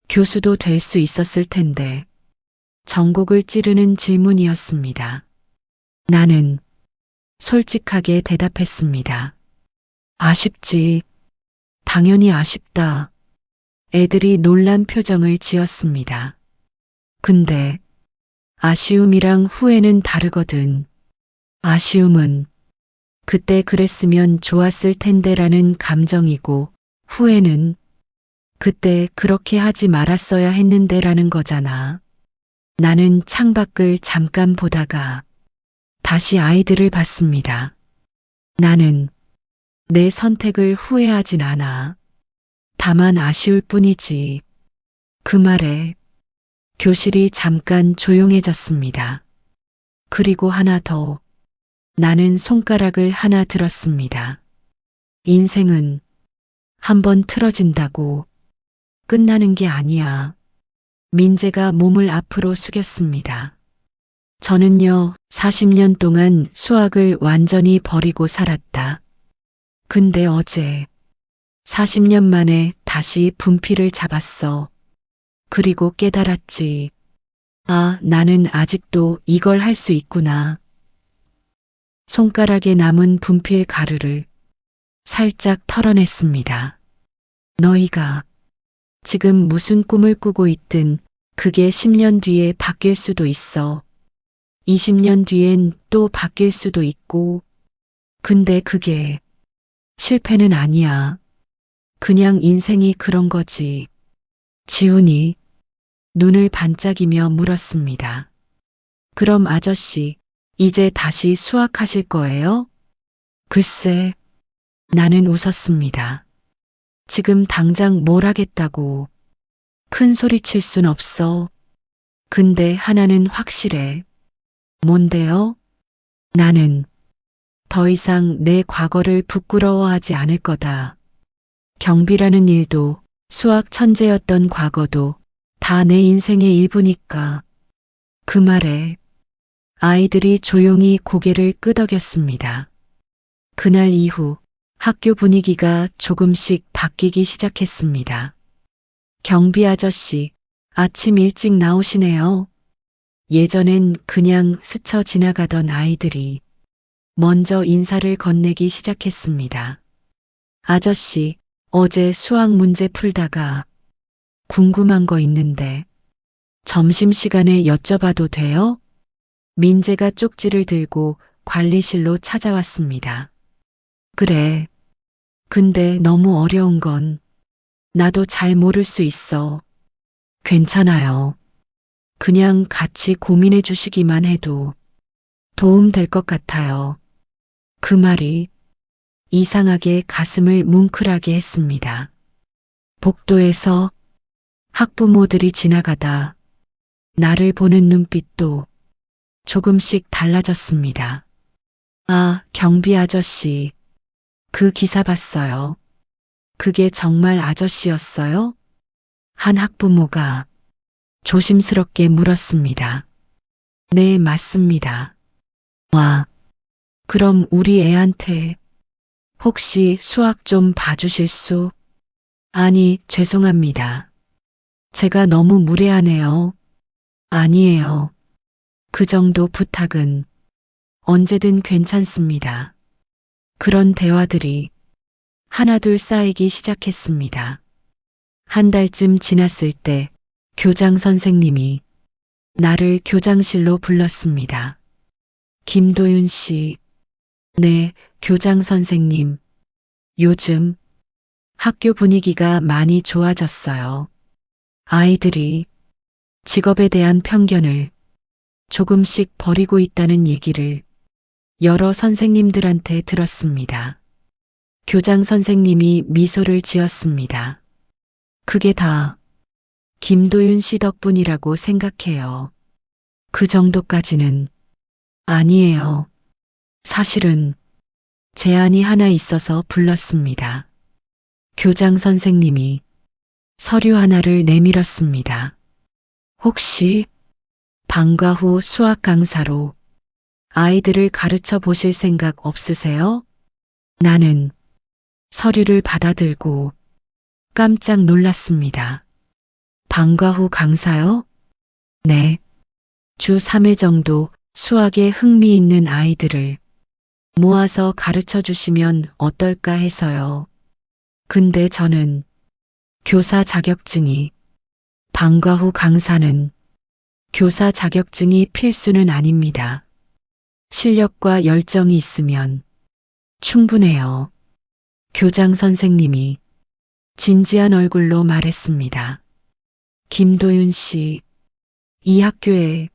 교수도 될 수 있었을 텐데. 전곡을 찌르는 질문이었습니다. 나는 솔직하게 대답했습니다. 아쉽지. 당연히 아쉽다. 애들이 놀란 표정을 지었습니다. 근데 아쉬움이랑 후회는 다르거든. 아쉬움은 그때 그랬으면 좋았을 텐데라는 감정이고, 후회는 그때 그렇게 하지 말았어야 했는데라는 거잖아. 나는 창밖을 잠깐 보다가 다시 아이들을 봤습니다. 나는 내 선택을 후회하진 않아. 다만 아쉬울 뿐이지. 그 말에 교실이 잠깐 조용해졌습니다. 그리고 하나 더. 나는 손가락을 하나 들었습니다. 인생은 한번 틀어진다고 끝나는 게 아니야. 민재가 몸을 앞으로 숙였습니다. 저는요, 40년 동안 수학을 완전히 버리고 살았다. 근데 어제 40년 만에 다시 분필을 잡았어. 그리고 깨달았지. 아, 나는 아직도 이걸 할 수 있구나. 손가락에 남은 분필 가루를 살짝 털어냈습니다. 너희가 지금 무슨 꿈을 꾸고 있든 그게 10년 뒤에 바뀔 수도 있어. 20년 뒤엔 또 바뀔 수도 있고. 근데 그게 실패는 아니야. 그냥 인생이 그런 거지. 지훈이 눈을 반짝이며 물었습니다. 그럼 아저씨, 이제 다시 수학하실 거예요? 글쎄, 나는 웃었습니다. 지금 당장 뭘 하겠다고. 큰 소리 칠 순 없어. 근데 하나는 확실해. 뭔데요? 나는 더 이상 내 과거를 부끄러워하지 않을 거다. 경비라는 일도 수학 천재였던 과거도 다 내 인생의 일부니까. 그 말에 아이들이 조용히 고개를 끄덕였습니다. 그날 이후 학교 분위기가 조금씩 바뀌기 시작했습니다. 경비 아저씨, 아침 일찍 나오시네요. 예전엔 그냥 스쳐 지나가던 아이들이 먼저 인사를 건네기 시작했습니다. 아저씨, 어제 수학 문제 풀다가 궁금한 거 있는데 점심시간에 여쭤봐도 돼요? 민재가 쪽지를 들고 관리실로 찾아왔습니다. 그래. 근데 너무 어려운 건 나도 잘 모를 수 있어. 괜찮아요. 그냥 같이 고민해 주시기만 해도 도움 될 것 같아요. 그 말이 이상하게 가슴을 뭉클하게 했습니다. 복도에서 학부모들이 지나가다 나를 보는 눈빛도 조금씩 달라졌습니다. 아, 경비 아저씨. 그 기사 봤어요. 그게 정말 아저씨였어요? 한 학부모가 조심스럽게 물었습니다. 네, 맞습니다. 와, 그럼 우리 애한테 혹시 수학 좀 봐주실 수? 아니, 죄송합니다. 제가 너무 무례하네요. 아니에요. 그 정도 부탁은 언제든 괜찮습니다. 그런 대화들이 하나둘 쌓이기 시작했습니다. 한 달쯤 지났을 때 교장 선생님이 나를 교장실로 불렀습니다. 김도윤 씨. 네, 교장 선생님. 요즘 학교 분위기가 많이 좋아졌어요. 아이들이 직업에 대한 편견을 조금씩 버리고 있다는 얘기를 여러 선생님들한테 들었습니다. 교장 선생님이 미소를 지었습니다. 그게 다 김도윤 씨 덕분이라고 생각해요. 그 정도까지는 아니에요. 사실은 제안이 하나 있어서 불렀습니다. 교장 선생님이 서류 하나를 내밀었습니다. 혹시 방과 후 수학 강사로 아이들을 가르쳐 보실 생각 없으세요? 나는 서류를 받아들고 깜짝 놀랐습니다. 방과 후 강사요? 네. 주 3회 정도 수학에 흥미 있는 아이들을 모아서 가르쳐 주시면 어떨까 해서요. 근데 저는 교사 자격증이, 방과 후 강사는 교사 자격증이 필수는 아닙니다. 실력과 열정이 있으면 충분해요. 교장 선생님이 진지한 얼굴로 말했습니다. 김도윤 씨, 이 학교에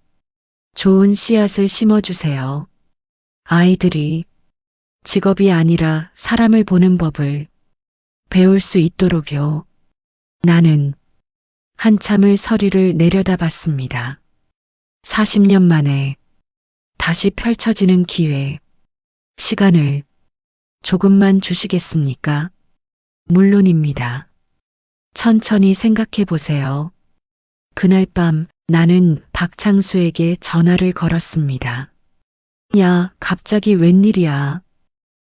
좋은 씨앗을 심어주세요. 아이들이 직업이 아니라 사람을 보는 법을 배울 수 있도록요. 나는 한참을 서류를 내려다봤습니다. 40년 만에 다시 펼쳐지는 기회, 시간을 조금만 주시겠습니까? 물론입니다. 천천히 생각해 보세요. 그날 밤 나는 박창수에게 전화를 걸었습니다. 야, 갑자기 웬일이야?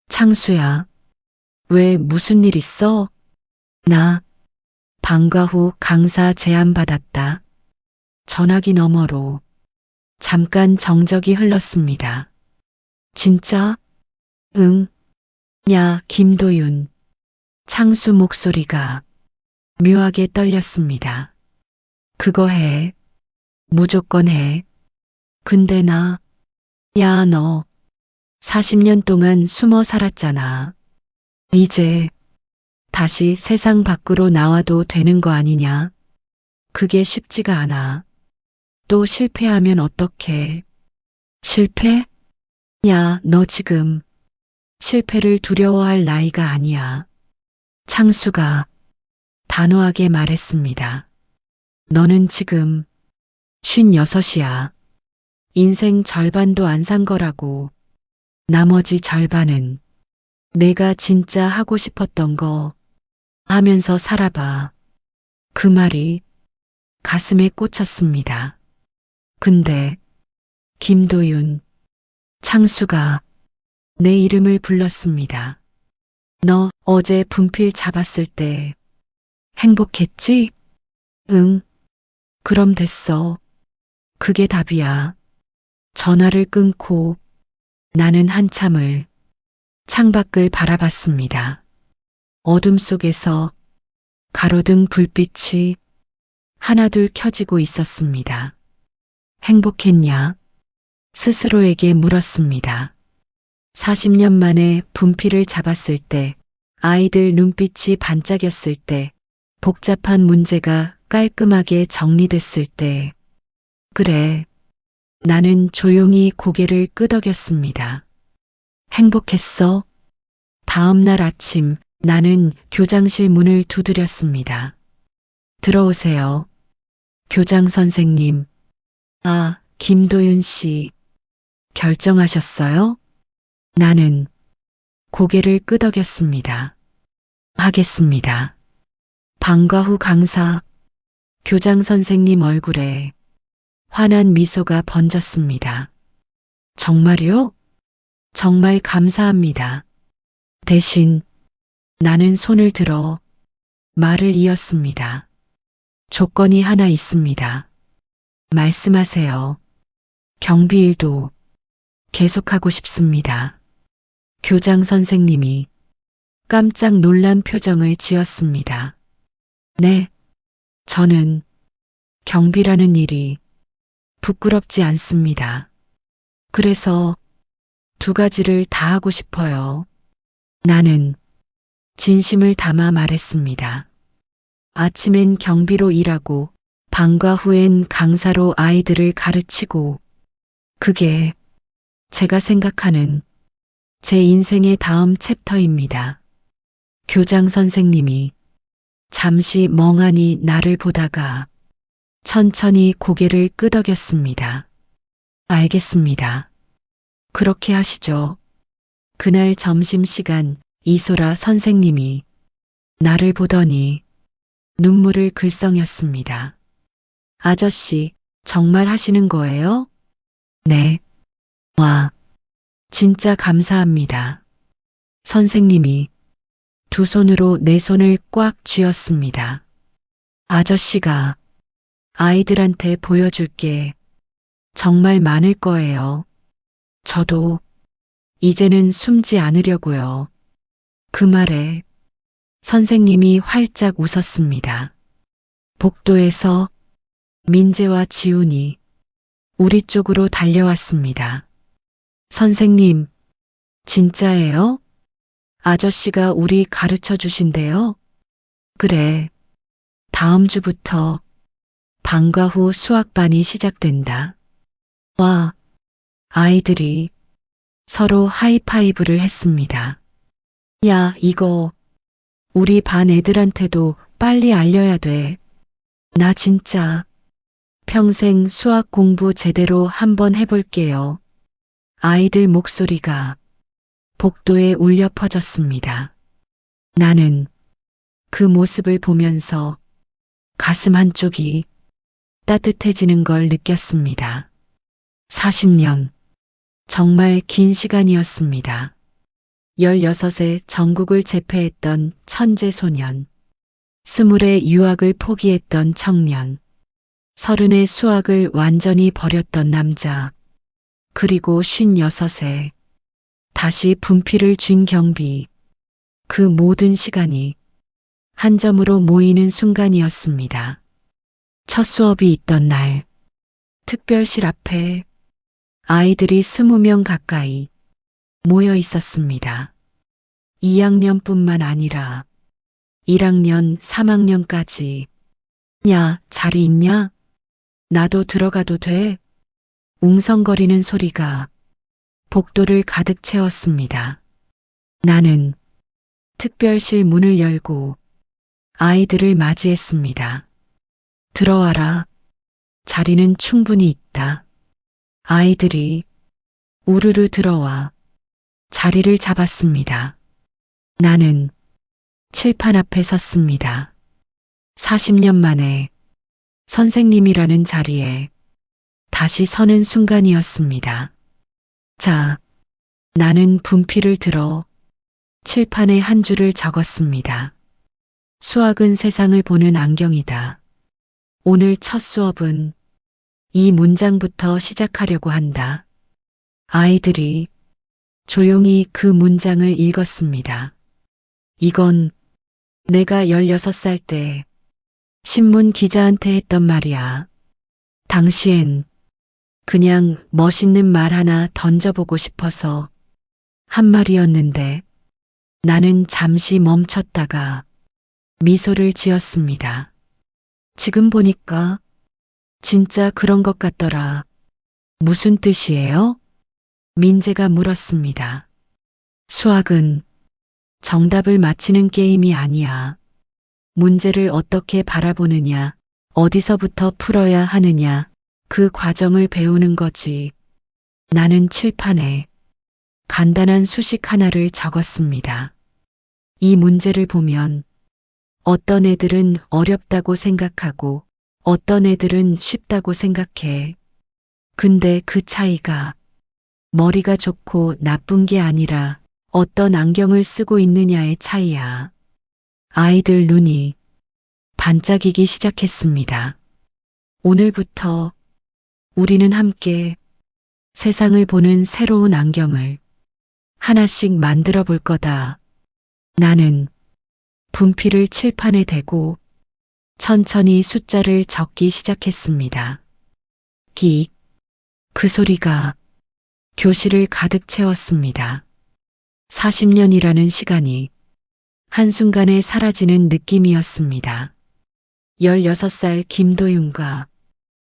창수야, 왜 무슨 일 있어? 나 방과 후 강사 제안 받았다. 전화기 너머로 잠깐 정적이 흘렀습니다. 진짜? 응. 야, 김도윤. 창수 목소리가 묘하게 떨렸습니다. 그거 해. 무조건 해. 근데 야, 너 40년 동안 숨어 살았잖아. 이제 다시 세상 밖으로 나와도 되는 거 아니냐? 그게 쉽지가 않아. 또 실패하면 어떡해? 실패? 야, 너 지금 실패를 두려워할 나이가 아니야. 창수가 단호하게 말했습니다. 너는 지금 56이야. 인생 절반도 안 산 거라고. 나머지 절반은 내가 진짜 하고 싶었던 거 하면서 살아봐. 그 말이 가슴에 꽂혔습니다. 근데 김도윤, 창수가 내 이름을 불렀습니다. 너 어제 분필 잡았을 때 행복했지? 응. 그럼 됐어. 그게 답이야. 전화를 끊고 나는 한참을 창밖을 바라봤습니다. 어둠 속에서 가로등 불빛이 하나둘 켜지고 있었습니다. 행복했냐? 스스로에게 물었습니다. 40년 만에 분필을 잡았을 때, 아이들 눈빛이 반짝였을 때, 복잡한 문제가 깔끔하게 정리됐을 때, 그래. 나는 조용히 고개를 끄덕였습니다. 행복했어? 다음 날 아침 나는 교장실 문을 두드렸습니다. 들어오세요. 교장 선생님. 아, 김도윤 씨. 결정하셨어요? 나는 고개를 끄덕였습니다. 하겠습니다. 방과후 강사. 교장 선생님 얼굴에 환한 미소가 번졌습니다. 정말요? 정말 감사합니다. 대신 나는 손을 들어 말을 이었습니다. 조건이 하나 있습니다. 말씀하세요. 경비일도 계속하고 싶습니다. 교장 선생님이 깜짝 놀란 표정을 지었습니다. 네, 저는 경비라는 일이 부끄럽지 않습니다. 그래서 2가지를 다 하고 싶어요. 나는 진심을 담아 말했습니다. 아침엔 경비로 일하고 방과 후엔 강사로 아이들을 가르치고 그게 제가 생각하는 제 인생의 다음 챕터입니다. 교장 선생님이 잠시 멍하니 나를 보다가 천천히 고개를 끄덕였습니다. 알겠습니다. 그렇게 하시죠. 그날 점심시간 이소라 선생님이 나를 보더니 눈물을 글썽였습니다. 아저씨, 정말 하시는 거예요? 네. 와, 진짜 감사합니다. 선생님이 2 손으로 내 손을 꽉 쥐었습니다. 아저씨가 아이들한테 보여줄 게 정말 많을 거예요. 저도 이제는 숨지 않으려고요. 그 말에 선생님이 활짝 웃었습니다. 복도에서 민재와 지훈이 우리 쪽으로 달려왔습니다. 선생님, 진짜예요? 아저씨가 우리 가르쳐 주신대요? 그래. 다음 주부터 방과 후 수학반이 시작된다. 와, 아이들이 서로 하이파이브를 했습니다. 야, 이거 우리 반 애들한테도 빨리 알려야 돼. 나 진짜 평생 수학 공부 제대로 한번 해볼게요. 아이들 목소리가 복도에 울려 퍼졌습니다. 나는 그 모습을 보면서 가슴 한쪽이 따뜻해지는 걸 느꼈습니다. 40년. 정말 긴 시간이었습니다. 16에 전국을 제패했던 천재 소년. 20에 유학을 포기했던 청년. 30의 수학을 완전히 버렸던 남자. 그리고 56에 다시 분필을 쥔 경비. 그 모든 시간이 한 점으로 모이는 순간이었습니다. 첫 수업이 있던 날, 특별실 앞에 아이들이 20명 가까이 모여 있었습니다. 2학년뿐만 아니라 1학년, 3학년까지. 야, 자리 있냐? 나도 들어가도 돼? 웅성거리는 소리가 복도를 가득 채웠습니다. 나는 특별실 문을 열고 아이들을 맞이했습니다. 들어와라. 자리는 충분히 있다. 아이들이 우르르 들어와 자리를 잡았습니다. 나는 칠판 앞에 섰습니다. 40년 만에 선생님이라는 자리에 다시 서는 순간이었습니다. 자, 나는 분필을 들어 칠판에 한 줄을 적었습니다. 수학은 세상을 보는 안경이다. 오늘 첫 수업은 이 문장부터 시작하려고 한다. 아이들이 조용히 그 문장을 읽었습니다. 이건 내가 16살 때 신문 기자한테 했던 말이야. 당시엔 그냥 멋있는 말 하나 던져보고 싶어서 한 말이었는데 나는 잠시 멈췄다가 미소를 지었습니다. 지금 보니까 진짜 그런 것 같더라. 무슨 뜻이에요? 민재가 물었습니다. 수학은 정답을 맞히는 게임이 아니야. 문제를 어떻게 바라보느냐, 어디서부터 풀어야 하느냐, 그 과정을 배우는 거지. 나는 칠판에 간단한 수식 하나를 적었습니다. 이 문제를 보면 어떤 애들은 어렵다고 생각하고 어떤 애들은 쉽다고 생각해. 근데 그 차이가 머리가 좋고 나쁜 게 아니라 어떤 안경을 쓰고 있느냐의 차이야. 아이들 눈이 반짝이기 시작했습니다. 오늘부터 우리는 함께 세상을 보는 새로운 안경을 하나씩 만들어 볼 거다. 나는 분필을 칠판에 대고 천천히 숫자를 적기 시작했습니다. 끽. 그 소리가 교실을 가득 채웠습니다. 40년이라는 시간이 한순간에 사라지는 느낌이었습니다. 16살 김도윤과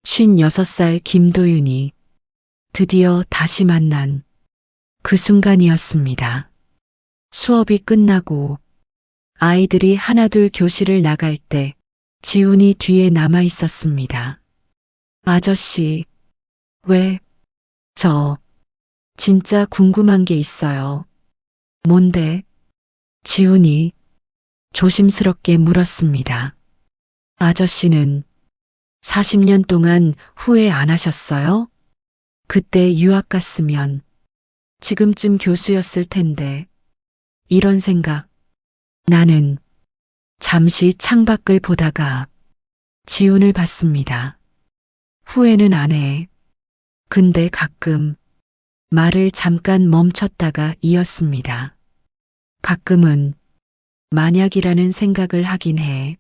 56살 김도윤이 드디어 다시 만난 그 순간이었습니다. 수업이 끝나고 아이들이 하나둘 교실을 나갈 때 지훈이 뒤에 남아 있었습니다. 아저씨, 왜? 저 진짜 궁금한 게 있어요. 뭔데? 지훈이 조심스럽게 물었습니다. 아저씨는 40년 동안 후회 안 하셨어요? 그때 유학 갔으면 지금쯤 교수였을 텐데. 이런 생각. 나는 잠시 창밖을 보다가 지훈을 봤습니다. 후회는 안 해. 근데 가끔 말을 잠깐 멈췄다가 이었습니다. 가끔은 만약이라는 생각을 하긴 해.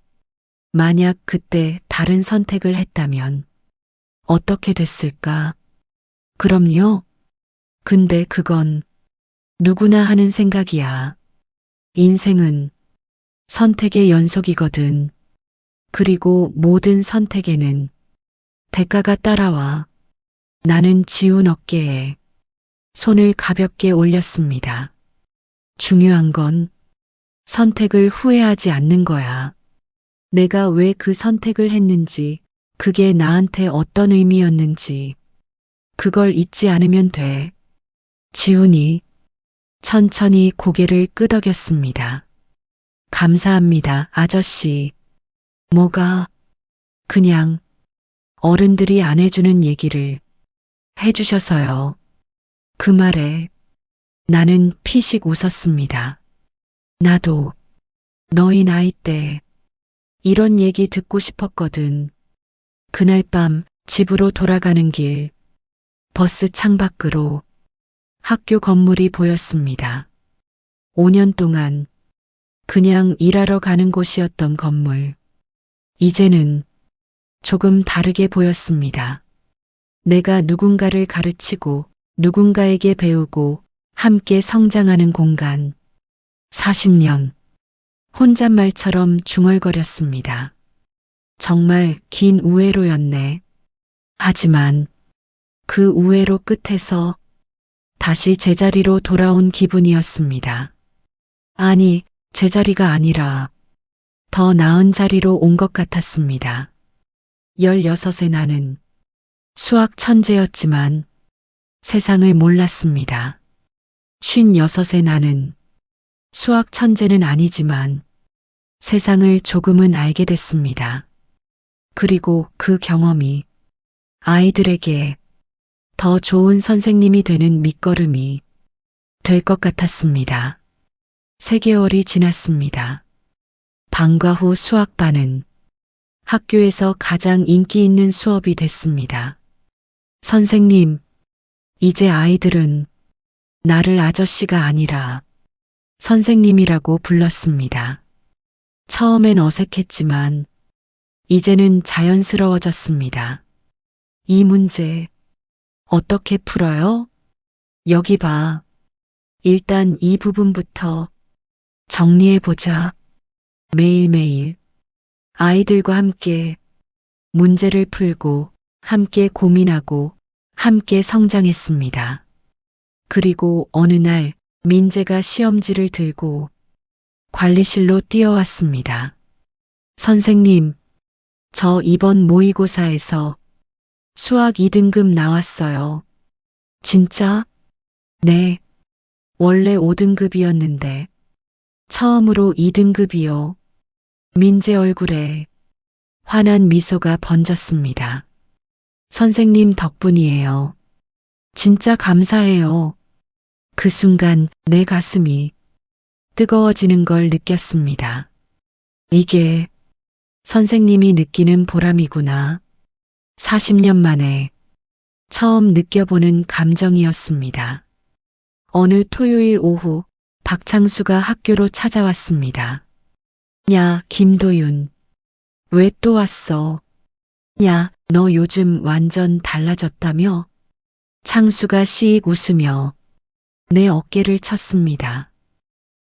만약 그때 다른 선택을 했다면 어떻게 됐을까? 그럼요. 근데 그건 누구나 하는 생각이야. 인생은 선택의 연속이거든. 그리고 모든 선택에는 대가가 따라와. 나는 지훈 어깨에 손을 가볍게 올렸습니다. 중요한 건 선택을 후회하지 않는 거야. 내가 왜 그 선택을 했는지, 그게 나한테 어떤 의미였는지, 그걸 잊지 않으면 돼. 지훈이 천천히 고개를 끄덕였습니다. 감사합니다, 아저씨. 뭐가? 그냥 어른들이 안 해주는 얘기를 해주셔서요. 그 말에 나는 피식 웃었습니다. 나도 너희 나이 때 이런 얘기 듣고 싶었거든. 그날 밤 집으로 돌아가는 길, 버스 창밖으로 학교 건물이 보였습니다. 5년 동안 그냥 일하러 가는 곳이었던 건물. 이제는 조금 다르게 보였습니다. 내가 누군가를 가르치고 누군가에게 배우고 함께 성장하는 공간. 40년. 혼잣말처럼 중얼거렸습니다. 정말 긴 우회로였네. 하지만 그 우회로 끝에서 다시 제자리로 돌아온 기분이었습니다. 아니, 제자리가 아니라 더 나은 자리로 온 것 같았습니다. 16의 나는 수학 천재였지만 세상을 몰랐습니다. 56의 나는 수학 천재는 아니지만 세상을 조금은 알게 됐습니다. 그리고 그 경험이 아이들에게 더 좋은 선생님이 되는 밑거름이 될 것 같았습니다. 3개월이 지났습니다. 방과 후 수학반은 학교에서 가장 인기 있는 수업이 됐습니다. 선생님, 이제 아이들은 나를 아저씨가 아니라 선생님이라고 불렀습니다. 처음엔 어색했지만 이제는 자연스러워졌습니다. 이 문제 어떻게 풀어요? 여기 봐. 일단 이 부분부터 정리해보자. 매일매일 아이들과 함께 문제를 풀고 함께 고민하고 함께 성장했습니다. 그리고 어느 날 민재가 시험지를 들고 관리실로 뛰어왔습니다. 선생님, 저 이번 모의고사에서 수학 2등급 나왔어요. 진짜? 네. 원래 5등급이었는데 처음으로 2등급이요. 민재 얼굴에 환한 미소가 번졌습니다. 선생님 덕분이에요. 진짜 감사해요. 그 순간 내 가슴이 뜨거워지는 걸 느꼈습니다. 이게 선생님이 느끼는 보람이구나. 40년 만에 처음 느껴보는 감정이었습니다. 어느 토요일 오후 박창수가 학교로 찾아왔습니다. 야, 김도윤. 왜 또 왔어? 야, 너 요즘 완전 달라졌다며? 창수가 씩 웃으며 내 어깨를 쳤습니다.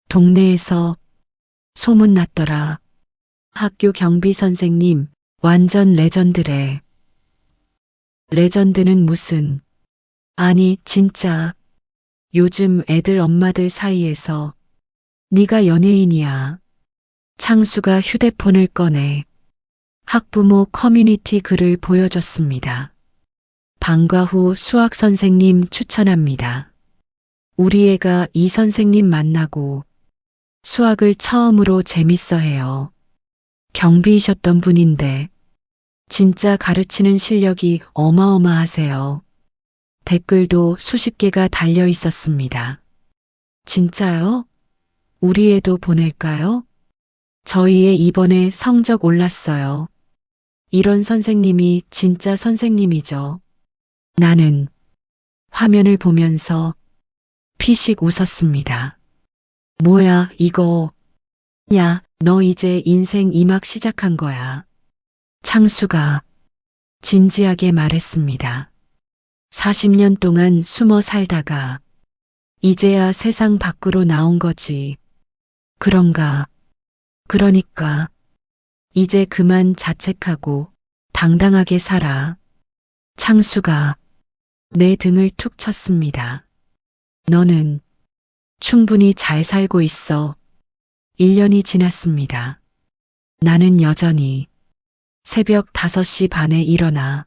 동네에서 소문났더라. 학교 경비 선생님 완전 레전드래. 레전드는 무슨? 아니, 진짜 요즘 애들 엄마들 사이에서 네가 연예인이야. 창수가 휴대폰을 꺼내 학부모 커뮤니티 글을 보여줬습니다. 방과 후 수학 선생님 추천합니다. 우리 애가 이 선생님 만나고 수학을 처음으로 재밌어 해요. 경비이셨던 분인데 진짜 가르치는 실력이 어마어마하세요. 댓글도 수십 개가 달려 있었습니다. 진짜요? 우리 애도 보낼까요? 저희 애 이번에 성적 올랐어요. 이런 선생님이 진짜 선생님이죠. 나는 화면을 보면서 피식 웃었습니다. 뭐야, 이거. 야, 너 이제 인생 2막 시작한 거야. 창수가 진지하게 말했습니다. 40년 동안 숨어 살다가 이제야 세상 밖으로 나온 거지. 그런가? 그러니까 이제 그만 자책하고 당당하게 살아. 창수가 내 등을 툭 쳤습니다. 너는 충분히 잘 살고 있어. 1년이 지났습니다. 나는 여전히 새벽 5시 반에 일어나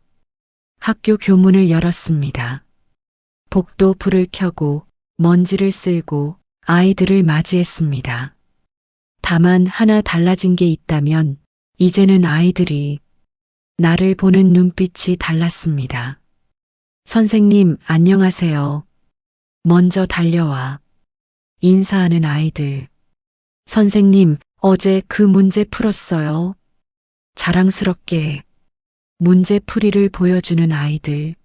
학교 교문을 열었습니다. 복도 불을 켜고 먼지를 쓸고 아이들을 맞이했습니다. 다만 하나 달라진 게 있다면 이제는 아이들이 나를 보는 눈빛이 달랐습니다. 선생님, 안녕하세요. 먼저 달려와 인사하는 아이들. 선생님, 어제 그 문제 풀었어요. 자랑스럽게 문제풀이를 보여주는 아이들,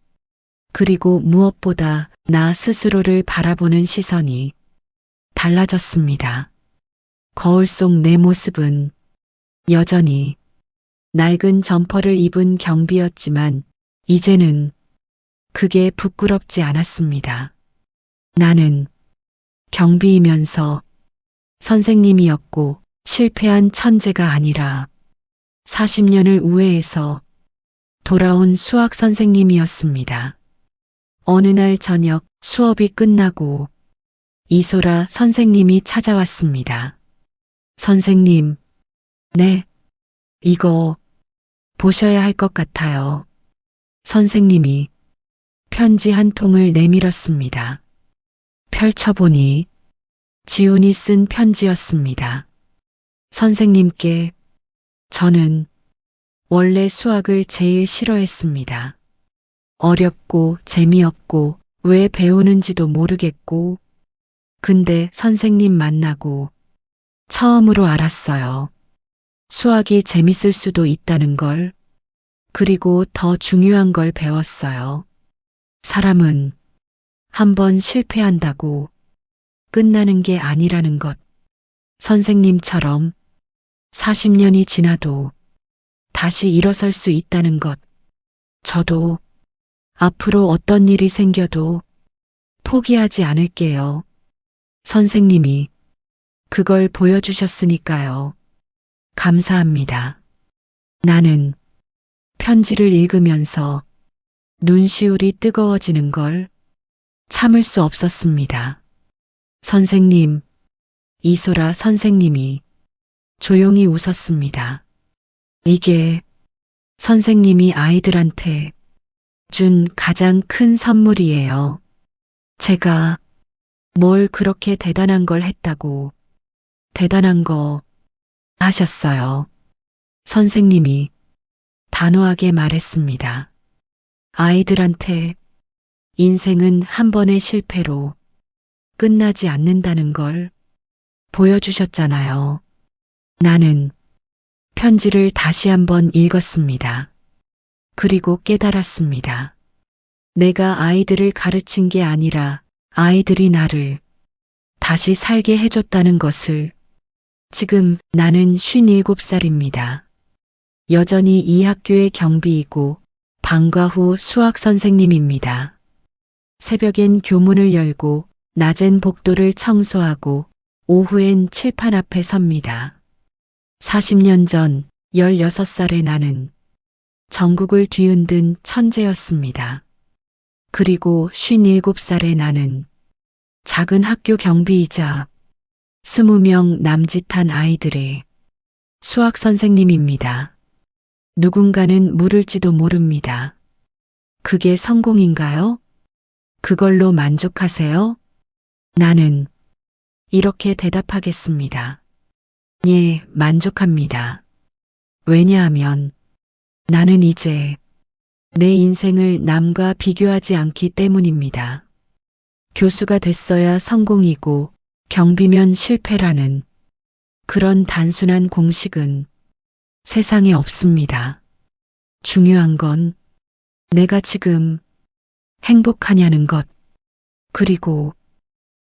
그리고 무엇보다 나 스스로를 바라보는 시선이 달라졌습니다. 거울 속 내 모습은 여전히 낡은 점퍼를 입은 경비였지만 이제는 그게 부끄럽지 않았습니다. 나는 경비이면서 선생님이었고 실패한 천재가 아니라 40년을 우회해서 돌아온 수학 선생님이었습니다. 어느 날 저녁 수업이 끝나고 이소라 선생님이 찾아왔습니다. 선생님, 네, 이거 보셔야 할 것 같아요. 선생님이 편지 한 통을 내밀었습니다. 펼쳐보니 지훈이 쓴 편지였습니다. 선생님께 저는 원래 수학을 제일 싫어했습니다. 어렵고 재미없고 왜 배우는지도 모르겠고, 근데 선생님 만나고 처음으로 알았어요. 수학이 재밌을 수도 있다는 걸, 그리고 더 중요한 걸 배웠어요. 사람은 한번 실패한다고 끝나는 게 아니라는 것. 선생님처럼 40년이 지나도 다시 일어설 수 있다는 것. 저도 앞으로 어떤 일이 생겨도 포기하지 않을게요. 선생님이 그걸 보여주셨으니까요. 감사합니다. 나는 편지를 읽으면서 눈시울이 뜨거워지는 걸 참을 수 없었습니다. 선생님, 이소라 선생님이 조용히 웃었습니다. 이게 선생님이 아이들한테 준 가장 큰 선물이에요. 제가 뭘 그렇게 대단한 걸 했다고 대단한 거 하셨어요. 선생님이 단호하게 말했습니다. 아이들한테 인생은 한 번의 실패로 끝나지 않는다는 걸 보여주셨잖아요. 나는 편지를 다시 한번 읽었습니다. 그리고 깨달았습니다. 내가 아이들을 가르친 게 아니라 아이들이 나를 다시 살게 해줬다는 것을. 지금 나는 57살입니다. 여전히 이 학교의 경비이고 방과 후 수학 선생님입니다. 새벽엔 교문을 열고 낮엔 복도를 청소하고 오후엔 칠판 앞에 섭니다. 40년 전 16살의 나는 전국을 뒤흔든 천재였습니다. 그리고 57살의 나는 작은 학교 경비이자 20명 남짓한 아이들의 수학 선생님입니다. 누군가는 물을지도 모릅니다. 그게 성공인가요? 그걸로 만족하세요? 나는 이렇게 대답하겠습니다. 예, 만족합니다. 왜냐하면 나는 이제 내 인생을 남과 비교하지 않기 때문입니다. 교수가 됐어야 성공이고 경비면 실패라는 그런 단순한 공식은 세상에 없습니다. 중요한 건 내가 지금 행복하냐는 것, 그리고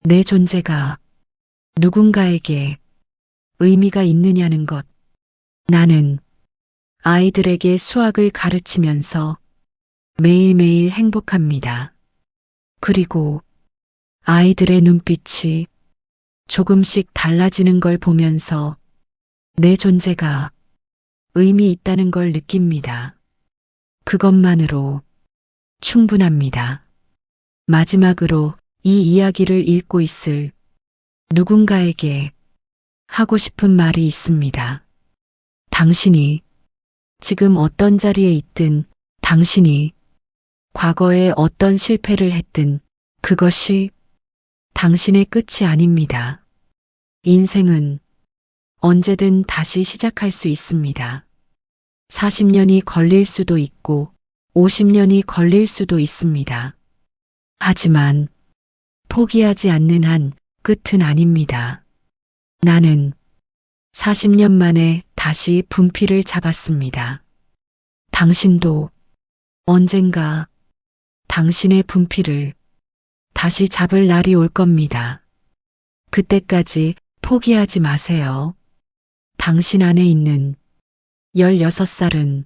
내 존재가 누군가에게 의미가 있느냐는 것. 나는 아이들에게 수학을 가르치면서 매일매일 행복합니다. 그리고 아이들의 눈빛이 조금씩 달라지는 걸 보면서 내 존재가 의미 있다는 걸 느낍니다. 그것만으로 충분합니다. 마지막으로 이 이야기를 읽고 있을 누군가에게 하고 싶은 말이 있습니다. 당신이 지금 어떤 자리에 있든, 당신이 과거에 어떤 실패를 했든 그것이 당신의 끝이 아닙니다. 인생은 언제든 다시 시작할 수 있습니다. 40년이 걸릴 수도 있고 50년이 걸릴 수도 있습니다. 하지만 포기하지 않는 한 끝은 아닙니다. 나는 40년 만에 다시 분필을 잡았습니다. 당신도 언젠가 당신의 분필을 다시 잡을 날이 올 겁니다. 그때까지 포기하지 마세요. 당신 안에 있는 16살은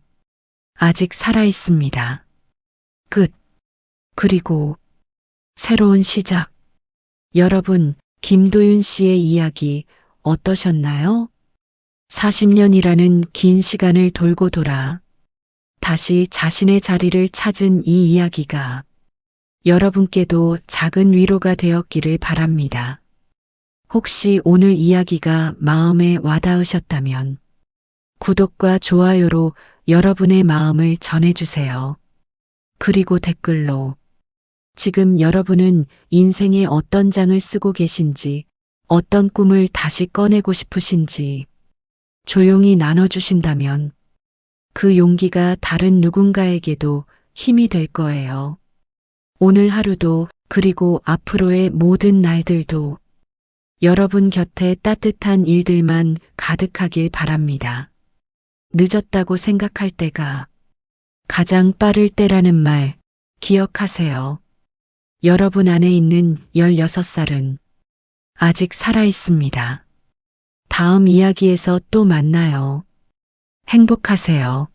아직 살아 있습니다. 끝. 그리고 새로운 시작. 여러분, 김도윤 씨의 이야기 어떠셨나요? 40년이라는 긴 시간을 돌고 돌아 다시 자신의 자리를 찾은 이 이야기가 여러분께도 작은 위로가 되었기를 바랍니다. 혹시 오늘 이야기가 마음에 와닿으셨다면 구독과 좋아요로 여러분의 마음을 전해주세요. 그리고 댓글로 지금 여러분은 인생의 어떤 장을 쓰고 계신지, 어떤 꿈을 다시 꺼내고 싶으신지 조용히 나눠주신다면 그 용기가 다른 누군가에게도 힘이 될 거예요. 오늘 하루도 그리고 앞으로의 모든 날들도 여러분 곁에 따뜻한 일들만 가득하길 바랍니다. 늦었다고 생각할 때가 가장 빠를 때라는 말 기억하세요. 여러분 안에 있는 16살은 아직 살아 있습니다. 다음 이야기에서 또 만나요. 행복하세요.